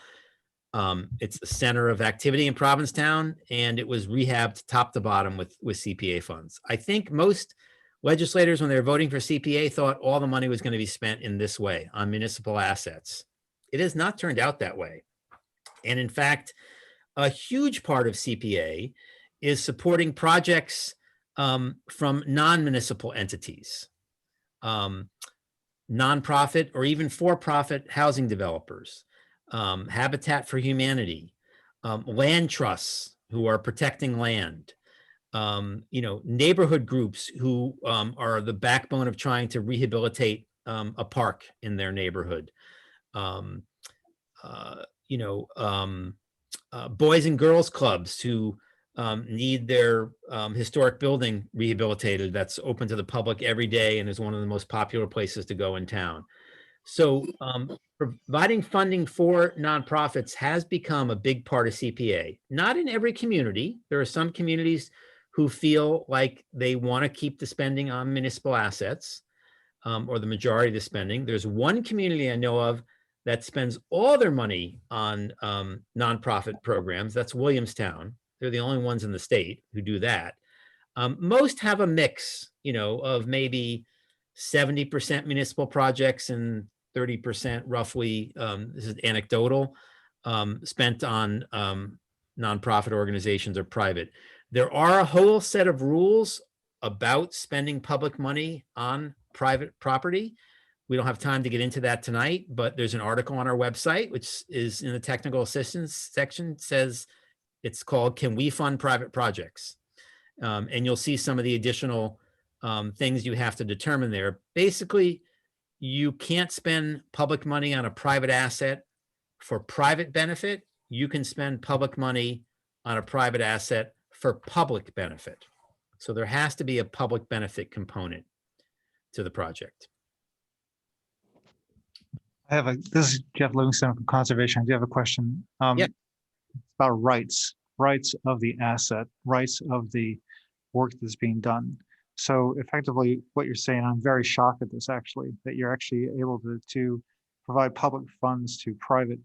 It's the center of activity in Provincetown, and it was rehabbed top to bottom with CPA funds. I think most legislators, when they were voting for CPA, thought all the money was going to be spent in this way on municipal assets. It has not turned out that way. And in fact, a huge part of CPA is supporting projects from non-municipal entities, nonprofit or even for-profit housing developers, Habitat for Humanity, land trusts who are protecting land, neighborhood groups who are the backbone of trying to rehabilitate a park in their neighborhood, boys and girls clubs who need their historic building rehabilitated that's open to the public every day and is one of the most popular places to go in town. So providing funding for nonprofits has become a big part of CPA. Not in every community. There are some communities who feel like they want to keep the spending on municipal assets, or the majority of the spending. There's one community I know of that spends all their money on nonprofit programs. That's Williamstown. They're the only ones in the state who do that. Most have a mix, of maybe 70% municipal projects and 30% roughly, this is anecdotal, spent on nonprofit organizations or private. There are a whole set of rules about spending public money on private property. We don't have time to get into that tonight, but there's an article on our website, which is in the technical assistance section, says it's called "Can We Fund Private Projects?" And you'll see some of the additional things you have to determine there. Basically, you can't spend public money on a private asset for private benefit. You can spend public money on a private asset for public benefit. So there has to be a public benefit component to the project. This is Jeff Livingston from Conservation. I do have a question. Yeah. About rights of the asset, rights of the work that's being done. So effectively what you're saying, I'm very shocked at this actually, that you're actually able to provide public funds to private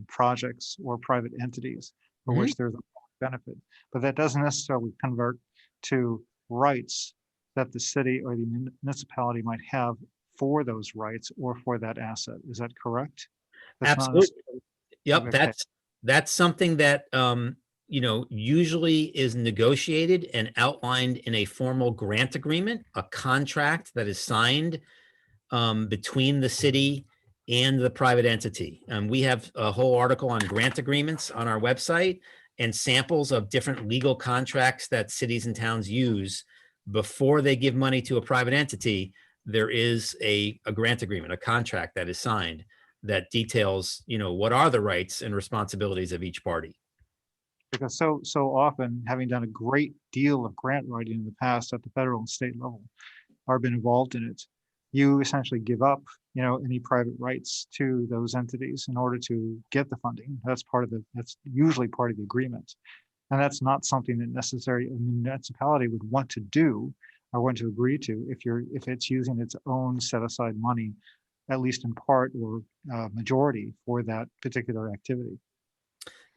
projects or private entities for which there's a benefit, but that doesn't necessarily convert to rights that the city or the municipality might have for those rights or for that asset. Is that correct? Absolutely. Yep. Okay. That's something that, usually is negotiated and outlined in a formal grant agreement, a contract that is signed between the city and the private entity. We have a whole article on grant agreements on our website and samples of different legal contracts that cities and towns use before they give money to a private entity. There is a grant agreement, a contract that is signed that details, what are the rights and responsibilities of each party. Because so often, having done a great deal of grant writing in the past at the federal and state level, or been involved in it, you essentially give up, any private rights to those entities in order to get the funding. That's usually part of the agreement. And that's not something that necessarily a municipality would want to do or want to agree to if it's using its own set aside money, at least in part or majority, for that particular activity.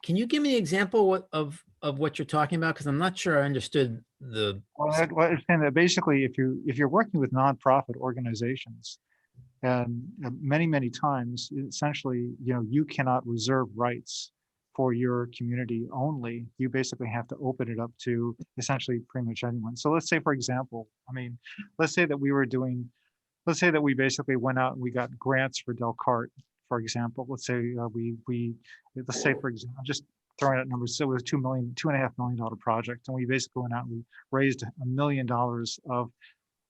Can you give me an example of what you're talking about? Because I'm not sure I understood the. Well, I understand that basically, if you're working with nonprofit organizations, and many times, essentially, you cannot reserve rights for your community only. You basically have to open it up to essentially pretty much anyone. So let's say, for example, let's say that we basically went out and we got grants for Delcart, for example. Let's say let's say, for example, just throwing out numbers. So it was $2.5 million project. And we basically went out and we raised $1 million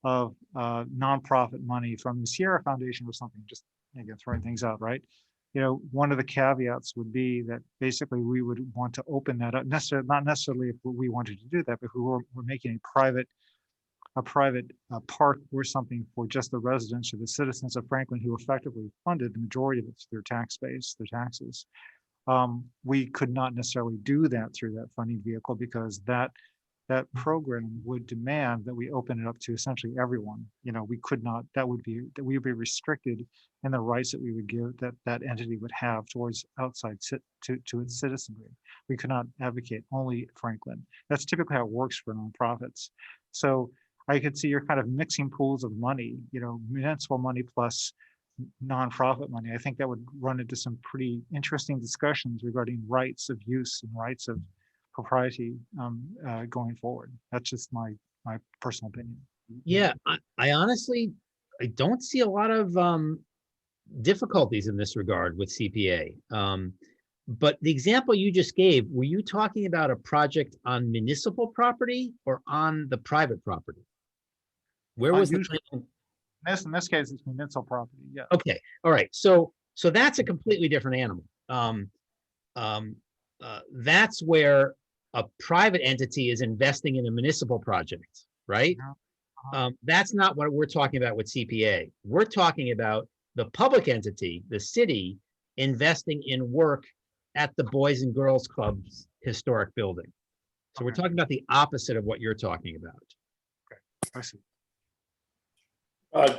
of nonprofit money from the Sierra Foundation or something, just again, throwing things out, right? You know, one of the caveats would be that basically we would want to open that up, not necessarily if we wanted to do that, but if we're making a private park or something for just the residents or the citizens of Franklin who effectively funded the majority of it through their tax base, their taxes. We could not necessarily do that through that funding vehicle because that program would demand that we open it up to essentially everyone. You know, we could not, we would be restricted in the rights that we would give that entity would have towards outside to its citizenry. We could not advocate only Franklin. That's typically how it works for nonprofits. So I could see you're kind of mixing pools of money, you know, municipal money plus nonprofit money. I think that would run into some pretty interesting discussions regarding rights of use and rights of propriety going forward. That's just my personal opinion. Yeah, I honestly, I don't see a lot of difficulties in this regard with CPA. But the example you just gave, were you talking about a project on municipal property or on the private property? Where was the plan? In this case, it's municipal property. Yeah. Okay, all right. So that's a completely different animal. That's where a private entity is investing in a municipal project, right? That's not what we're talking about with CPA. We're talking about the public entity, the city, investing in work at the Boys and Girls Club's historic building. So we're talking about the opposite of what you're talking about. I see.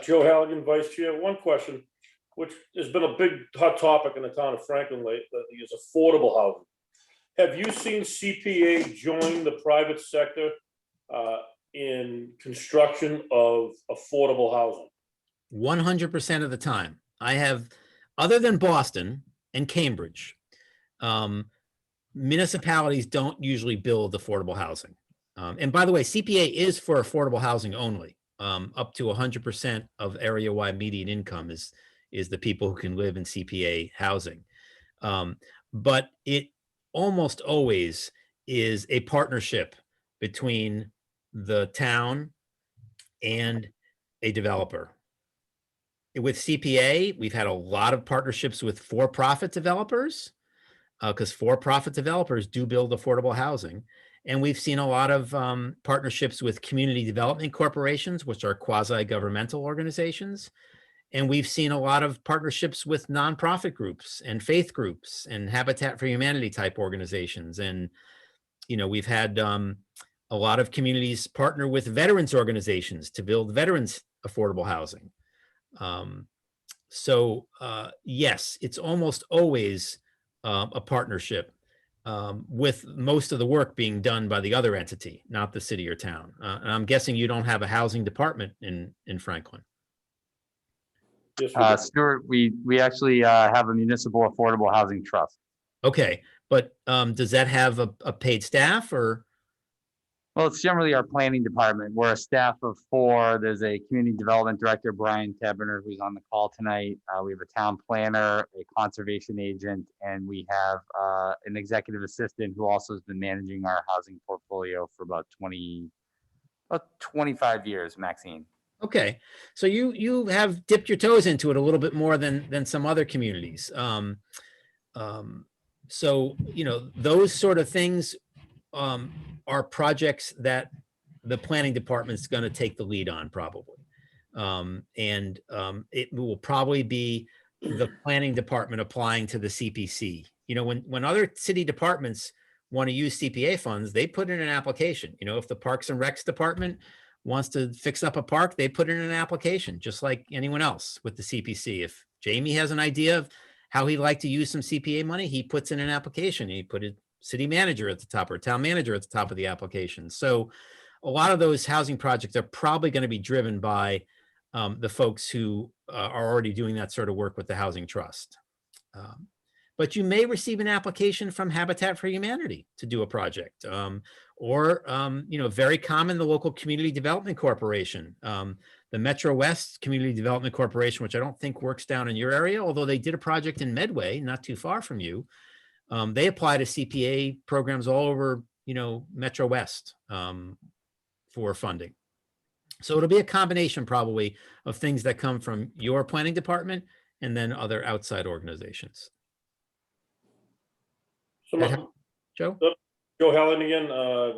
Joe Halligan, Vice Chair. One question, which has been a big hot topic in the town of Franklin lately, is affordable housing. Have you seen CPA join the private sector in construction of affordable housing? 100% of the time. I have, other than Boston and Cambridge, municipalities don't usually build affordable housing. And by the way, CPA is for affordable housing only. Up to 100% of area-wide median income is the people who can live in CPA housing. But it almost always is a partnership between the town and a developer. With CPA, we've had a lot of partnerships with for-profit developers because for-profit developers do build affordable housing. And we've seen a lot of partnerships with community development corporations, which are quasi-governmental organizations. And we've seen a lot of partnerships with nonprofit groups and faith groups and Habitat for Humanity type organizations. And, you know, we've had a lot of communities partner with veterans organizations to build veterans affordable housing. Yes, it's almost always a partnership. With most of the work being done by the other entity, not the city or town. And I'm guessing you don't have a housing department in Franklin. Yes, Stuart, we actually have a municipal affordable housing trust. Okay, but does that have a paid staff or? Well, it's generally our planning department. We're a staff of 4. There's a community development director, Brian Taberner, who's on the call tonight. We have a town planner, a conservation agent, and we have an executive assistant who also has been managing our housing portfolio for about 25 years, Maxine. Okay, so you have dipped your toes into it a little bit more than some other communities. So, you know, those sort of things are projects that the planning department's going to take the lead on probably. It will probably be the planning department applying to the CPC. You know, when other city departments want to use CPA funds, they put in an application. You know, if the Parks and Recs department wants to fix up a park, they put in an application, just like anyone else with the CPC. If Jamie has an idea of how he'd like to use some CPA money, he puts in an application. He put it city manager at the top or town manager at the top of the application. So a lot of those housing projects are probably going to be driven by the folks who are already doing that sort of work with the Housing Trust. But you may receive an application from Habitat for Humanity to do a project, or you know, very common, the local Community Development Corporation, the Metro West Community Development Corporation, which I don't think works down in your area, although they did a project in Medway, not too far from you. they apply to CPA programs all over, Metro West for funding. So it'll be a combination probably of things that come from your planning department and then other outside organizations. So That my- help, Joe? Joe Helen again,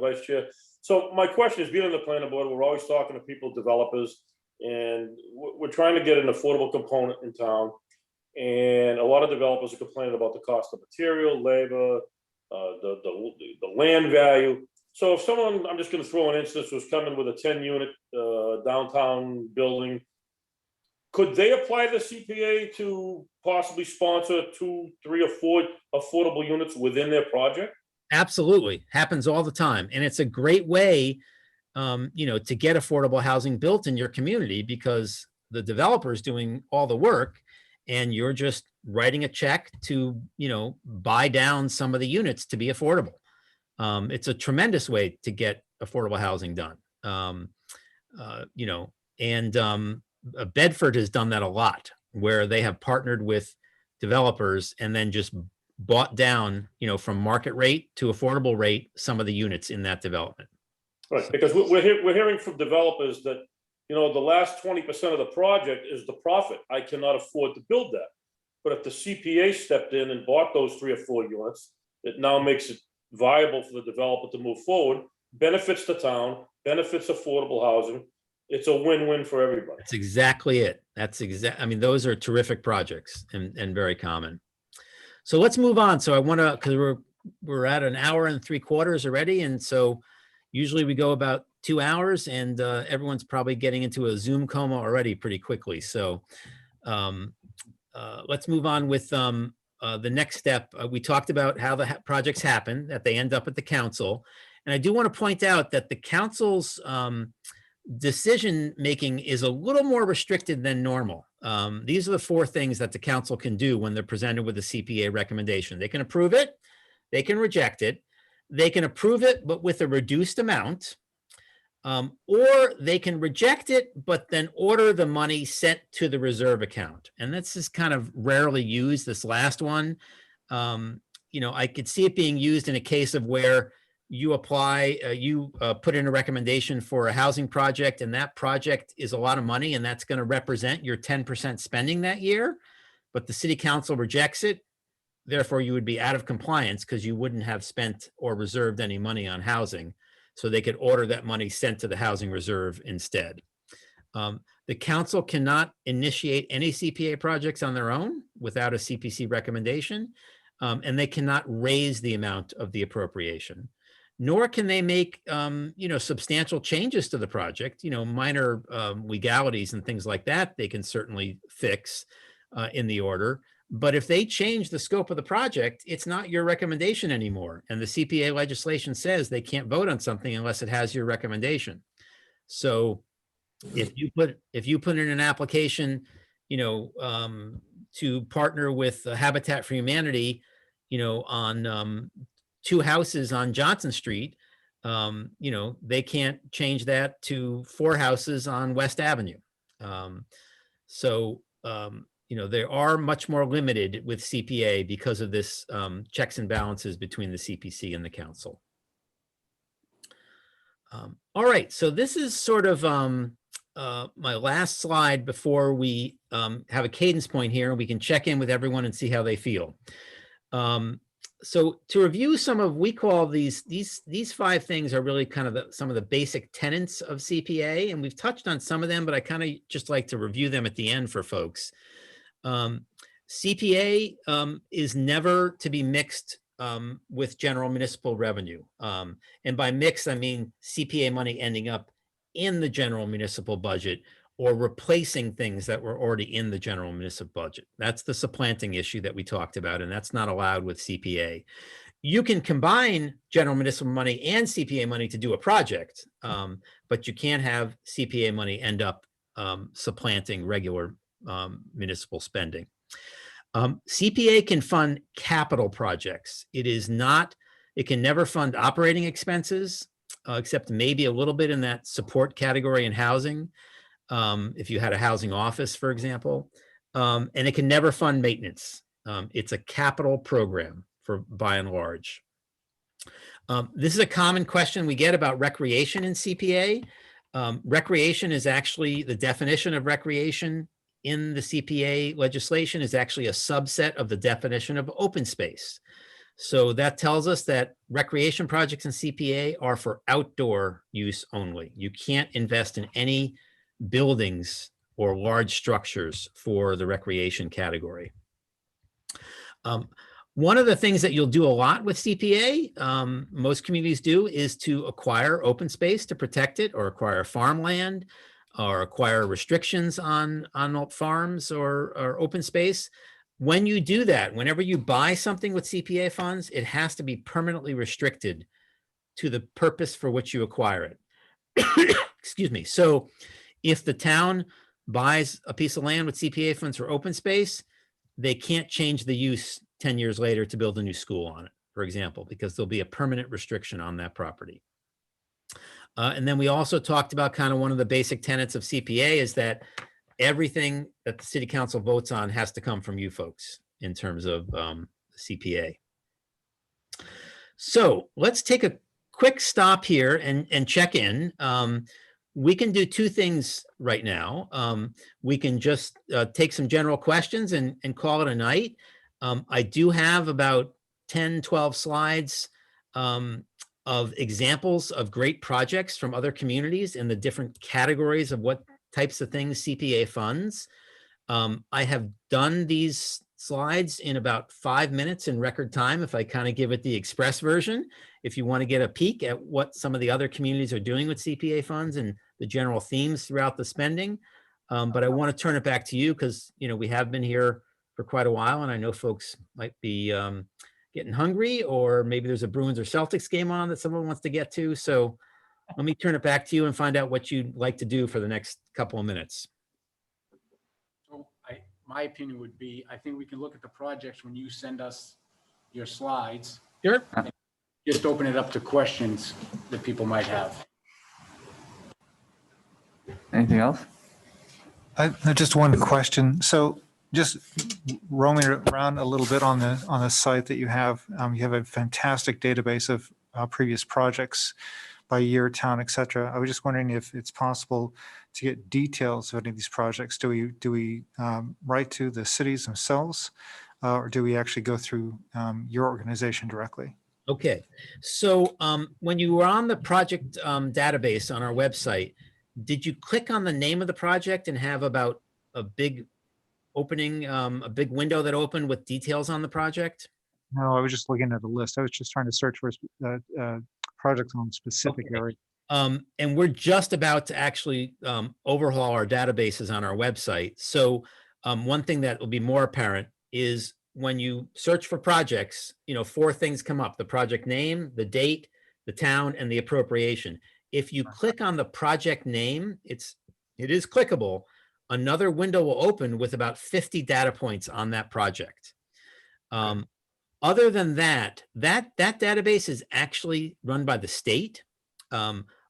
Vice Chair. So my question is, being on the planning board, we're always talking to people, developers, and we're trying to get an affordable component in town. And a lot of developers are complaining about the cost of material, labor, the land value. So if someone, I'm just gonna throw an instance, was coming with a 10-unit downtown building, could they apply the CPA to possibly sponsor 2, 3, or 4 affordable units within their project? Absolutely. Happens all the time. And it's a great way, to get affordable housing built in your community because the developer is doing all the work and you're just writing a check to, buy down some of the units to be affordable. It's a tremendous way to get affordable housing done. Bedford has done that a lot where they have partnered with developers and then just bought down, from market rate to affordable rate, some of the units in that development. Right, because we're hearing from developers that, the last 20% of the project is the profit. I cannot afford to build that. But if the CPA stepped in and bought those 3 or 4 units, it now makes it viable for the developer to move forward, benefits the town, benefits affordable housing. It's a win-win for everybody. That's exactly it. Those are terrific projects and very common. So let's move on. So I want to, because we're at 1 hour and 3/4 already. And so usually we go about 2 hours and everyone's probably getting into a Zoom coma already pretty quickly. So let's move on with the next step. We talked about how the projects happen, that they end up at the council. And I do want to point out that the council's decision-making is a little more restricted than normal. These are the 4 things that the council can do when they're presented with a CPA recommendation. They can approve it, they can reject it, they can approve it, but with a reduced amount, or they can reject it, but then order the money sent to the reserve account. And this is kind of rarely used, this last one. I could see it being used in a case of where you apply, put in a recommendation for a housing project, and that project is a lot of money, and that's going to represent your 10% spending that year, but the city council rejects it. Therefore, you would be out of compliance because you wouldn't have spent or reserved any money on housing. So they could order that money sent to the housing reserve instead. The council cannot initiate any CPA projects on their own without a CPC recommendation, and they cannot raise the amount of the appropriation. Nor can they make, substantial changes to the project, minor legalities and things like that, they can certainly fix in the order. But if they change the scope of the project, it's not your recommendation anymore. And the CPA legislation says they can't vote on something unless it has your recommendation. So if you put in an application, to partner with Habitat for Humanity, on 2 houses on Johnson Street, they can't change that to 4 houses on West Avenue. They are much more limited with CPA because of this checks and balances between the CPC and the council. All right, so this is sort of my last slide before we have a cadence point here, and we can check in with everyone and see how they feel. So to review some of, we call these 5 things are really kind of some of the basic tenets of CPA, and we've touched on some of them, but I kind of just like to review them at the end for folks. CPA is never to be mixed with general municipal revenue. And by mix, I mean CPA money ending up in the general municipal budget or replacing things that were already in the general municipal budget. That's the supplanting issue that we talked about, and that's not allowed with CPA. You can combine general municipal money and CPA money to do a project, but you can't have CPA money end up supplanting regular municipal spending. CPA can fund capital projects. It can never fund operating expenses, except maybe a little bit in that support category in housing. If you had a housing office, for example, and it can never fund maintenance. It's a capital program by and large. This is a common question we get about recreation in CPA. Recreation is actually, the definition of recreation in the CPA legislation is actually a subset of the definition of open space. So that tells us that recreation projects in CPA are for outdoor use only. You can't invest in any buildings or large structures for the recreation category. One of the things that you'll do a lot with CPA, most communities do, is to acquire open space to protect it, or acquire farmland, or acquire restrictions on farms or open space. When you do that, whenever you buy something with CPA funds, it has to be permanently restricted to the purpose for which you acquire it. Excuse me. So if the town buys a piece of land with CPA funds for open space, they can't change the use 10 years later to build a new school on it, for example, because there'll be a permanent restriction on that property. And then we also talked about kind of one of the basic tenets of CPA is that everything that the city council votes on has to come from you folks in terms of CPA. So let's take a quick stop here and check in. We can do two things right now. We can just take some general questions and call it a night. I do have about 10, 12 slides of examples of great projects from other communities in the different categories of what types of things CPA funds. I have done these slides in about 5 minutes in record time if I kind of give it the express version, if you want to get a peek at what some of the other communities are doing with CPA funds and the general themes throughout the spending. But I want to turn it back to you because, you know, we have been here for quite a while and I know folks might be getting hungry, or maybe there's a Bruins or Celtics game on that someone wants to get to. So let me turn it back to you and find out what you'd like to do for the next couple of minutes. So my opinion would be, I think we can look at the projects when you send us your slides. Sure. Just open it up to questions that people might have. Anything else? Just one question. So just roaming around a little bit on the site that you have a fantastic database of previous projects by year, town, et cetera. I was just wondering if it's possible to get details of any of these projects. Do we write to the cities themselves, or do we actually go through your organization directly? Okay, so when you were on the project database on our website, did you click on the name of the project and have about a big opening, a big window that opened with details on the project? No, I was just looking at a list. I was just trying to search for projects on a specific area. And we're just about to actually overhaul our databases on our website. So one thing that will be more apparent is when you search for projects, you know, 4 things come up: the project name, the date, the town, and the appropriation. If you click on the project name, it is clickable. Another window will open with about 50 data points on that project. Other than that database is actually run by the state.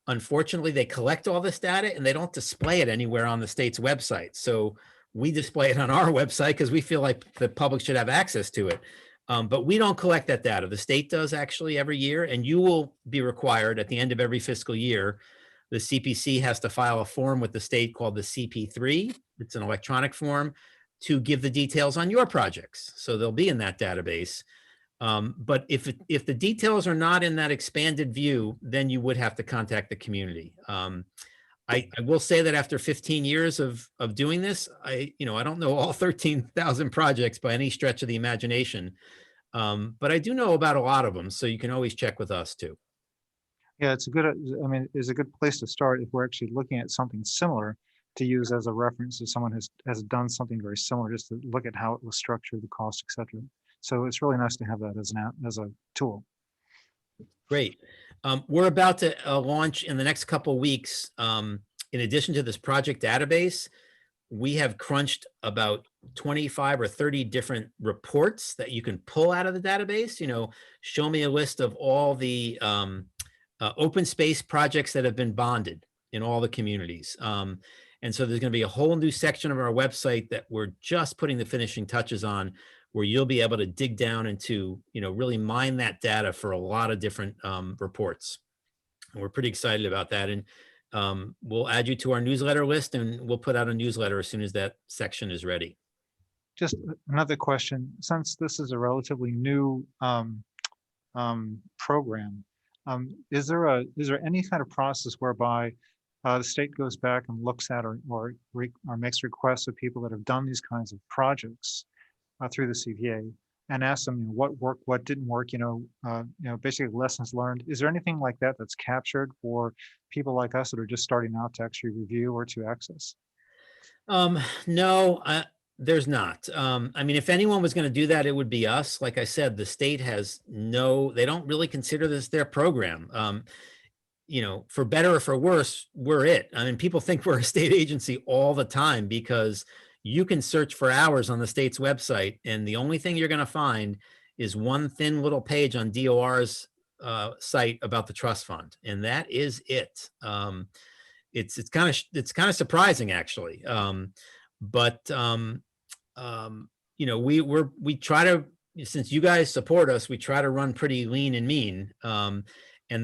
Unfortunately, they collect all this data and they don't display it anywhere on the state's website. So we display it on our website because we feel like the public should have access to it. But we don't collect that data. The state does actually every year, and you will be required at the end of every fiscal year. The CPC has to file a form with the state called the CP3. It's an electronic form to give the details on your projects. So they'll be in that database. But if the details are not in that expanded view, then you would have to contact the community. I will say that after 15 years of doing this, I don't know all 13,000 projects by any stretch of the imagination, but I do know about a lot of them. So you can always check with us too. Yeah, it's a good place to start if we're actually looking at something similar to use as a reference if someone has done something very similar, just to look at how it was structured, the cost, et cetera. So it's really nice to have that as a tool. Great. We're about to launch in the next couple of weeks. In addition to this project database, we have crunched about 25 or 30 different reports that you can pull out of the database. You know, show me a list of all the open space projects that have been bonded in all the communities. And so there's going to be a whole new section of our website that we're just putting the finishing touches on, where you'll be able to dig down into, really mine that data for a lot of different reports. And we're pretty excited about that. And we'll add you to our newsletter list, and we'll put out a newsletter as soon as that section is ready. Just another question, since this is a relatively new program, is there any kind of process whereby the state goes back and looks at or makes requests of people that have done these kinds of projects through the CPA and asks them, what worked, what didn't work, basically lessons learned? Is there anything like that that's captured for people like us that are just starting out to actually review or to access? No, there's not. I mean, if anyone was going to do that, it would be us. Like I said, the state has they don't really consider this their program. For better or for worse, we're it. I mean, people think we're a state agency all the time because you can search for hours on the state's website, and the only thing you're going to find is one thin little page on DOR's site about the trust fund, and that is it. It's kind of surprising, actually. We try to, since you guys support us, we try to run pretty lean and mean. And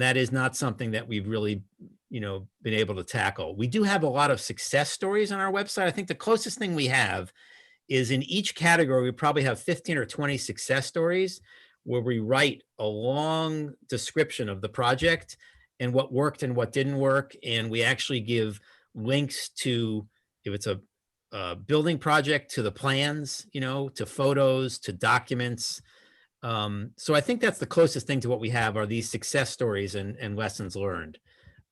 that is not something that we've really, been able to tackle. We do have a lot of success stories on our website. I think the closest thing we have is in each category, we probably have 15 or 20 success stories where we write a long description of the project and what worked and what didn't work. And we actually give links to, if it's a building project, to the plans, to photos, to documents. So I think that's the closest thing to what we have are these success stories and lessons learned.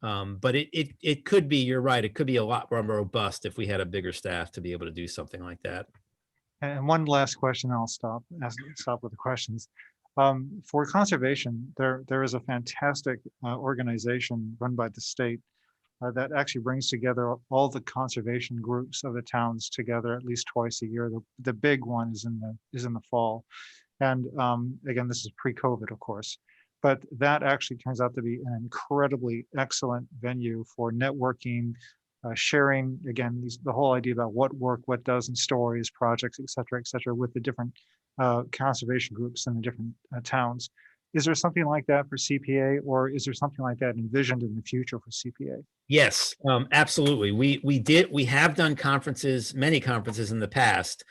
But it could be, you're right, it could be a lot more robust if we had a bigger staff to be able to do something like that. And one last question, I'll stop with the questions. For conservation, there is a fantastic organization run by the state that actually brings together all the conservation groups of the towns together at least twice a year. The big one is in the fall. And again, this is pre-COVID, of course, but that actually turns out to be an incredibly excellent venue for networking, sharing, again, the whole idea about what worked, what doesn't, stories, projects, et cetera, with the different conservation groups in the different towns. Is there something like that for CPA, or is there something like that envisioned in the future for CPA? Yes, absolutely. We have done many conferences in the past.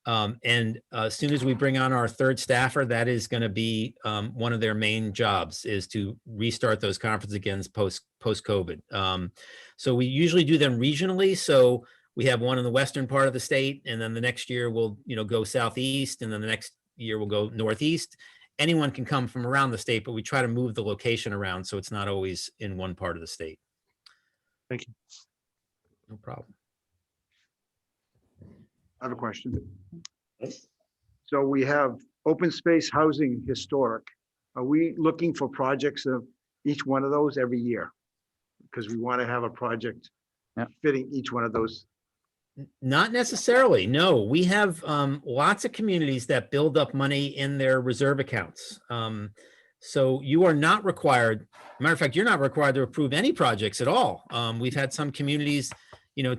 And as soon as we bring on our third staffer, that is going to be one of their main jobs, is to restart those conferences again post-COVID. So we usually do them regionally. So we have one in the western part of the state, and then the next year we'll go southeast, and then the next year we'll go northeast. Anyone can come from around the state, but we try to move the location around so it's not always in one part of the state. Thank you. No problem. I have a question. So we have open space, housing, historic. Are we looking for projects of each one of those every year? Because we want to have a project fitting each one of those. Not necessarily. No, we have lots of communities that build up money in their reserve accounts. So you are not required. Matter of fact, you're not required to approve any projects at all. We've had some communities,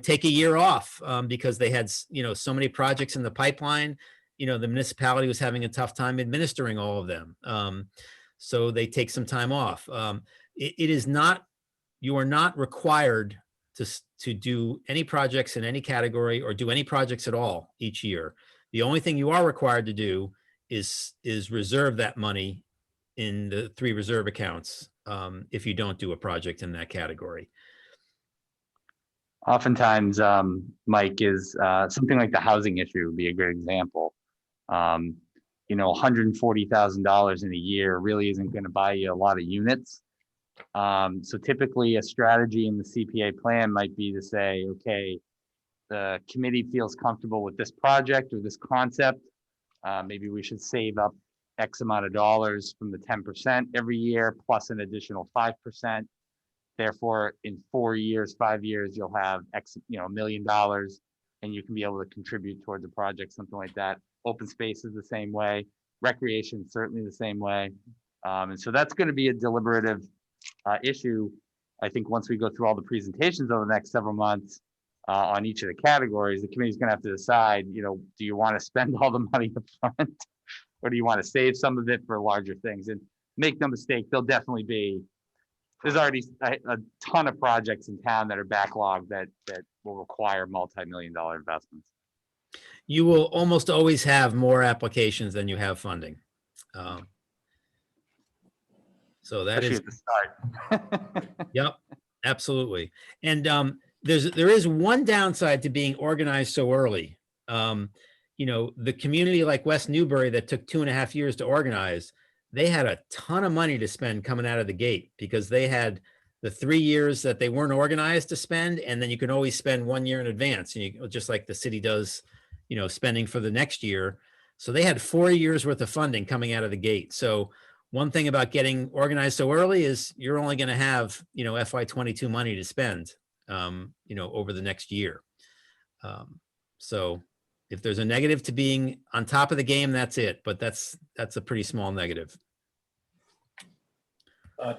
take a year off because they had, so many projects in the pipeline. The municipality was having a tough time administering all of them. So they take some time off. You are not required to do any projects in any category or do any projects at all each year. The only thing you are required to do is reserve that money in the 3 reserve accounts if you don't do a project in that category. Oftentimes, Mike, is something like the housing issue would be a great example. $140,000 in a year really isn't going to buy you a lot of units. So typically a strategy in the CPA plan might be to say, okay, the committee feels comfortable with this project or this concept. Maybe we should save up X amount of dollars from the 10% every year, plus an additional 5%. Therefore, in 4 years, 5 years, you'll have X, $1 million, and you can be able to contribute towards a project, something like that. Open space is the same way. Recreation, certainly the same way. And so that's going to be a deliberative issue. I think once we go through all the presentations over the next several months, on each of the categories, the committee's gonna have to decide, do you want to spend all the money up front? Or do you want to save some of it for larger things? And make no mistake, there's already a ton of projects in town that are backlogged that will require multi-million-dollar investments. You will almost always have more applications than you have funding. So that Especially is, at the start. yep, absolutely. And there is one downside to being organized so early. The community like West Newbury that took 2.5 years to organize, they had a ton of money to spend coming out of the gate because they had the 3 years that they weren't organized to spend, and then you can always spend 1 year in advance, and just like the city does, spending for the next year. So they had 4 years worth of funding coming out of the gate. So one thing about getting organized so early is you're only going to have, FY22 money to spend, over the next year. So if there's a negative to being on top of the game, that's it. But that's a pretty small negative.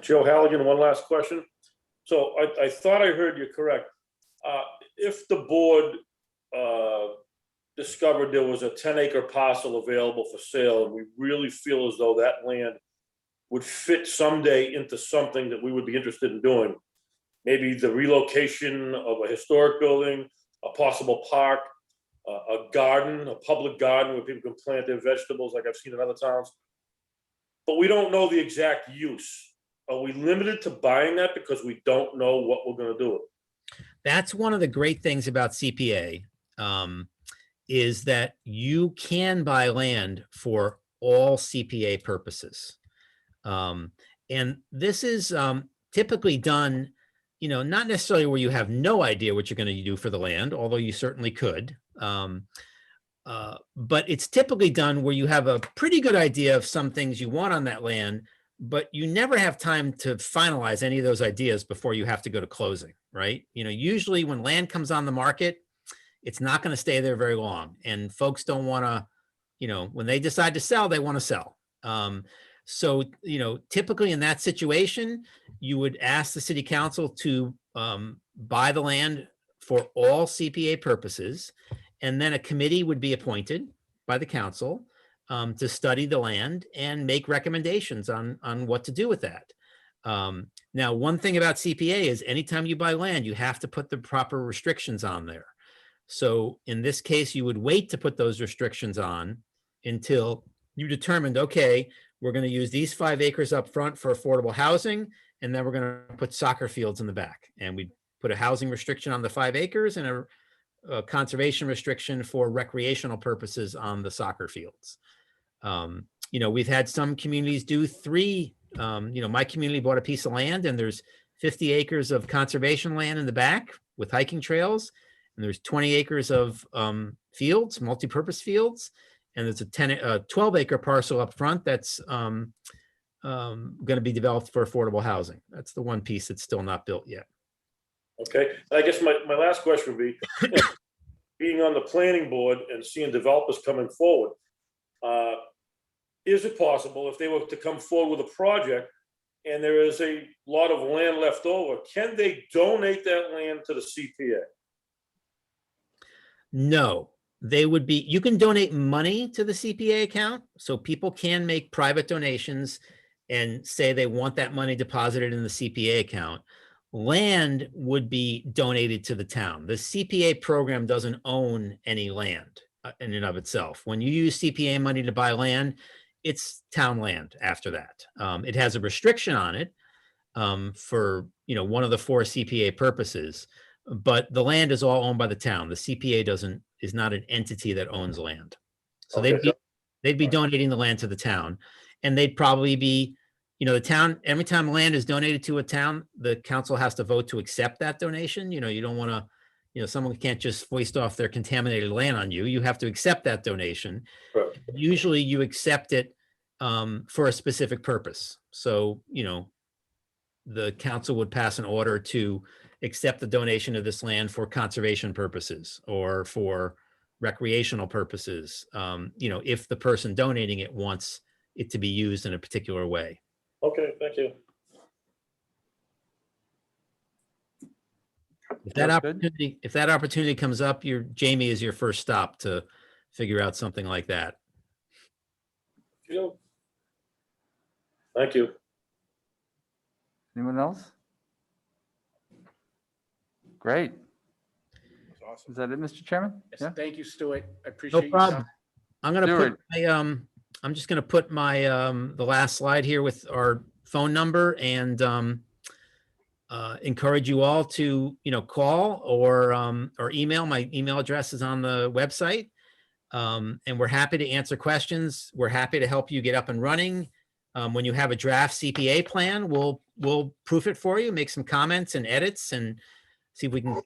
Joe Halligan, one last question. So I thought I heard you correct. If the board discovered there was a 10-acre parcel available for sale, and we really feel as though that land would fit someday into something that we would be interested in doing, maybe the relocation of a historic building, a possible park, a garden, a public garden where people can plant their vegetables like I've seen in other towns, but we don't know the exact use. Are we limited to buying that because we don't know what we're going to do with it? That's one of the great things about CPA, is that you can buy land for all CPA purposes. And this is typically done, not necessarily where you have no idea what you're going to do for the land, although you certainly could. But it's typically done where you have a pretty good idea of some things you want on that land, but you never have time to finalize any of those ideas before you have to go to closing, right? Usually when land comes on the market, it's not going to stay there very long. And folks don't want to, when they decide to sell, they want to sell. So, typically in that situation, you would ask the city council to buy the land for all CPA purposes. And then a committee would be appointed by the council to study the land and make recommendations on what to do with that. Now, one thing about CPA is anytime you buy land, you have to put the proper restrictions on there. So in this case, you would wait to put those restrictions on until you determined, okay, we're going to use these 5 acres up front for affordable housing, and then we're going to put soccer fields in the back. And we put a housing restriction on the 5 acres and a conservation restriction for recreational purposes on the soccer fields. We've had some communities do 3. My community bought a piece of land, and there's 50 acres of conservation land in the back with hiking trails. And there's 20 acres of fields, multi-purpose fields. And there's a 12-acre parcel up front that's going to be developed for affordable housing. That's the one piece that's still not built yet. Okay, I guess my last question would be, being on the planning board and seeing developers coming forward, is it possible if they were to come forward with a project and there is a lot of land left over, can they donate that land to the CPA? No, you can donate money to the CPA account. So people can make private donations and say they want that money deposited in the CPA account. Land would be donated to the town. The CPA program doesn't own any land in and of itself. When you use CPA money to buy land, it's town land after that. It has a restriction on it for, one of the 4 CPA purposes. But the land is all owned by the town. The CPA is not an entity that owns land. So Okay. they'd be donating the land to the town, and they'd probably be, the town, every time land is donated to a town, the council has to vote to accept that donation. You don't want to, someone can't just foist off their contaminated land on you. You have to accept that donation. Right. Usually you accept it for a specific purpose. So, the council would pass an order to accept the donation of this land for conservation purposes or for recreational purposes, if the person donating it wants it to be used in a particular way. Okay, thank you. If that That's good. opportunity comes up, Jamie is your first stop to figure out something like that. Thank you. Anyone else? Great. Is that it, Mr. Chairman? Yes, Yeah. thank you, Stuart. I No appreciate your problem. time. I'm gonna Stuart. put my, I'm just gonna put my, the last slide here with our phone number and, encourage you all to, call or email. My email address is on the website. And we're happy to answer questions. We're happy to help you get up and running. When you have a draft CPA plan, we'll proof it for you, make some comments and edits and see if we can,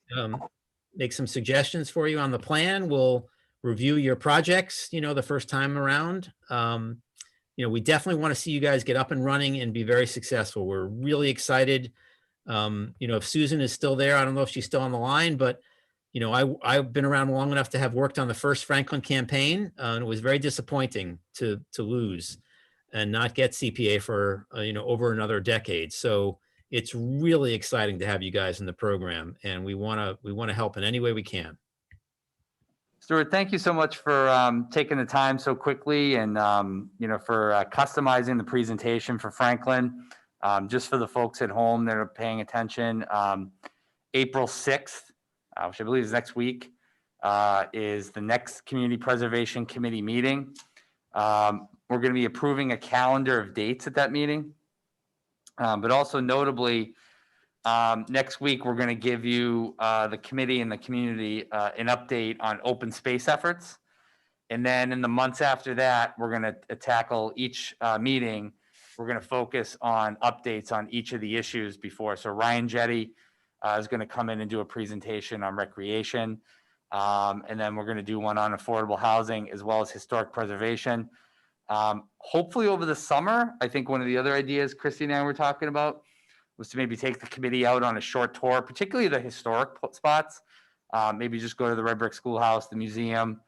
make some suggestions for you on the plan. We'll review your projects, the first time around. We definitely want to see you guys get up and running and be very successful. We're really excited. If Susan is still there, I don't know if she's still on the line, but I've been around long enough to have worked on the first Franklin campaign, and it was very disappointing to lose and not get CPA for over another decade. So it's really exciting to have you guys in the program, and we want to help in any way we can. Stuart, thank you so much for taking the time so quickly and, for customizing the presentation for Franklin. Just for the folks at home that are paying attention, April 6th, which I believe is next week, is the next Community Preservation Committee meeting. We're going to be approving a calendar of dates at that meeting. But also notably, next week, we're going to give you, the committee and the community, an update on open space efforts. And then in the months after that, we're going to tackle each meeting. We're going to focus on updates on each of the issues before. So Ryan Jetty is going to come in and do a presentation on recreation. And then we're going to do one on affordable housing as well as historic preservation. Hopefully over the summer, I think one of the other ideas Christy and I were talking about was to maybe take the committee out on a short tour, particularly the historic spots. Maybe just go to the Red Brick Schoolhouse, the museum,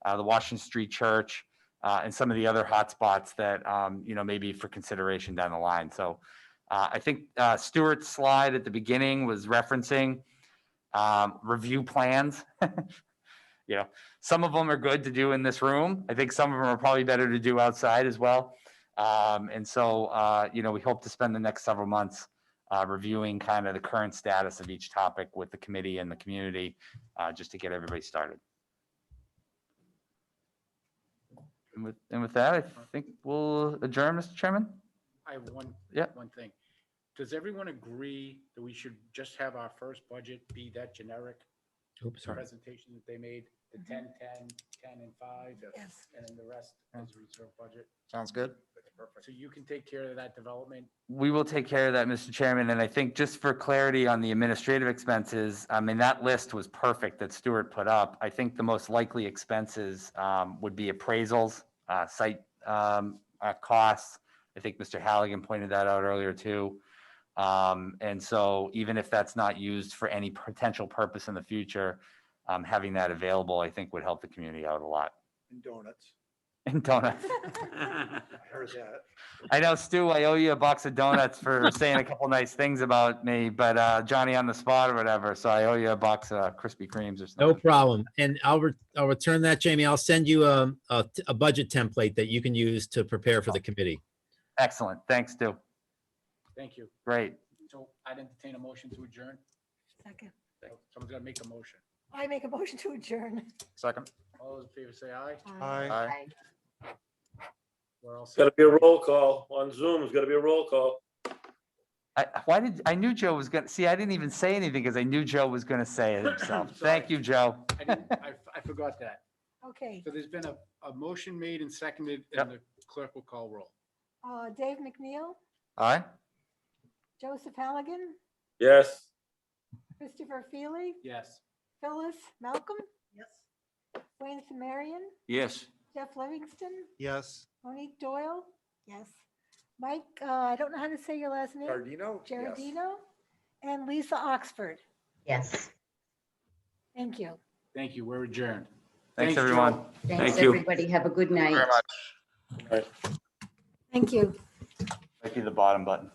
the Washington Street Church, and some of the other hot spots that, maybe for consideration down the line. So I think Stuart's slide at the beginning was referencing review plans. Some of them are good to do in this room. I think some of them are probably better to do outside as well. And so, we hope to spend the next several months reviewing kind of the current status of each topic with the committee and the community, just to get everybody started. And with that, I think we'll adjourn, Mr. Chairman. I have one thing. Does everyone agree that we should just have our first budget be that generic Oops, sorry. presentation that they made, the 10, 10, 10, and 5? Yes. And then the rest as reserve budget? Sounds good. So you can take care of that development? We will take care of that, Mr. Chairman. And I think just for clarity on the administrative expenses, that list was perfect that Stuart put up. I think the most likely expenses would be appraisals, site costs. I think Mr. Halligan pointed that out earlier too. And so even if that's not used for any potential purpose in the future, having that available, I think would help the community out a lot. And donuts. And donuts. I heard that. I know, Stu, I owe you a box of donuts for saying a couple nice things about me, but Johnny on the spot or whatever. So I owe you a box of Krispy Kremes or something. No problem. And I'll return that, Jamie. I'll send you a budget template that you can use to prepare for the committee. Excellent. Thanks, Stu. Thank you. Great. So I'd entertain a motion to adjourn. Second. Someone's got to make a motion. I make a motion to adjourn. Second. All those in favor say aye. Aye. We're all It's got to set. be a roll call on Zoom. It's got to be a roll call. I knew Joe was gonna see. I didn't even say anything because I knew Joe was gonna say it himself. Thank you, Joe. I forgot that. Okay, So there's been a motion made and seconded, Yep. and the clerk will call roll. Dave McNeil, Aye. Joseph Halligan, Yes. Christopher Feely, Yes. Phyllis Malcolm, Yes. Wayne Marion, Yes. Jeff Livingston, Yes. Monique Doyle, Yes. Mike, I don't know how to say your last name. Giardino? Yes. Giardino, and Lisa Oxford. Yes. Thank you. Thank you. We're adjourned. Thanks, Thanks, everyone. Joe. Thanks, Thank you. everybody. Have a good night. Very much. All right. Thank you. Might be the bottom button.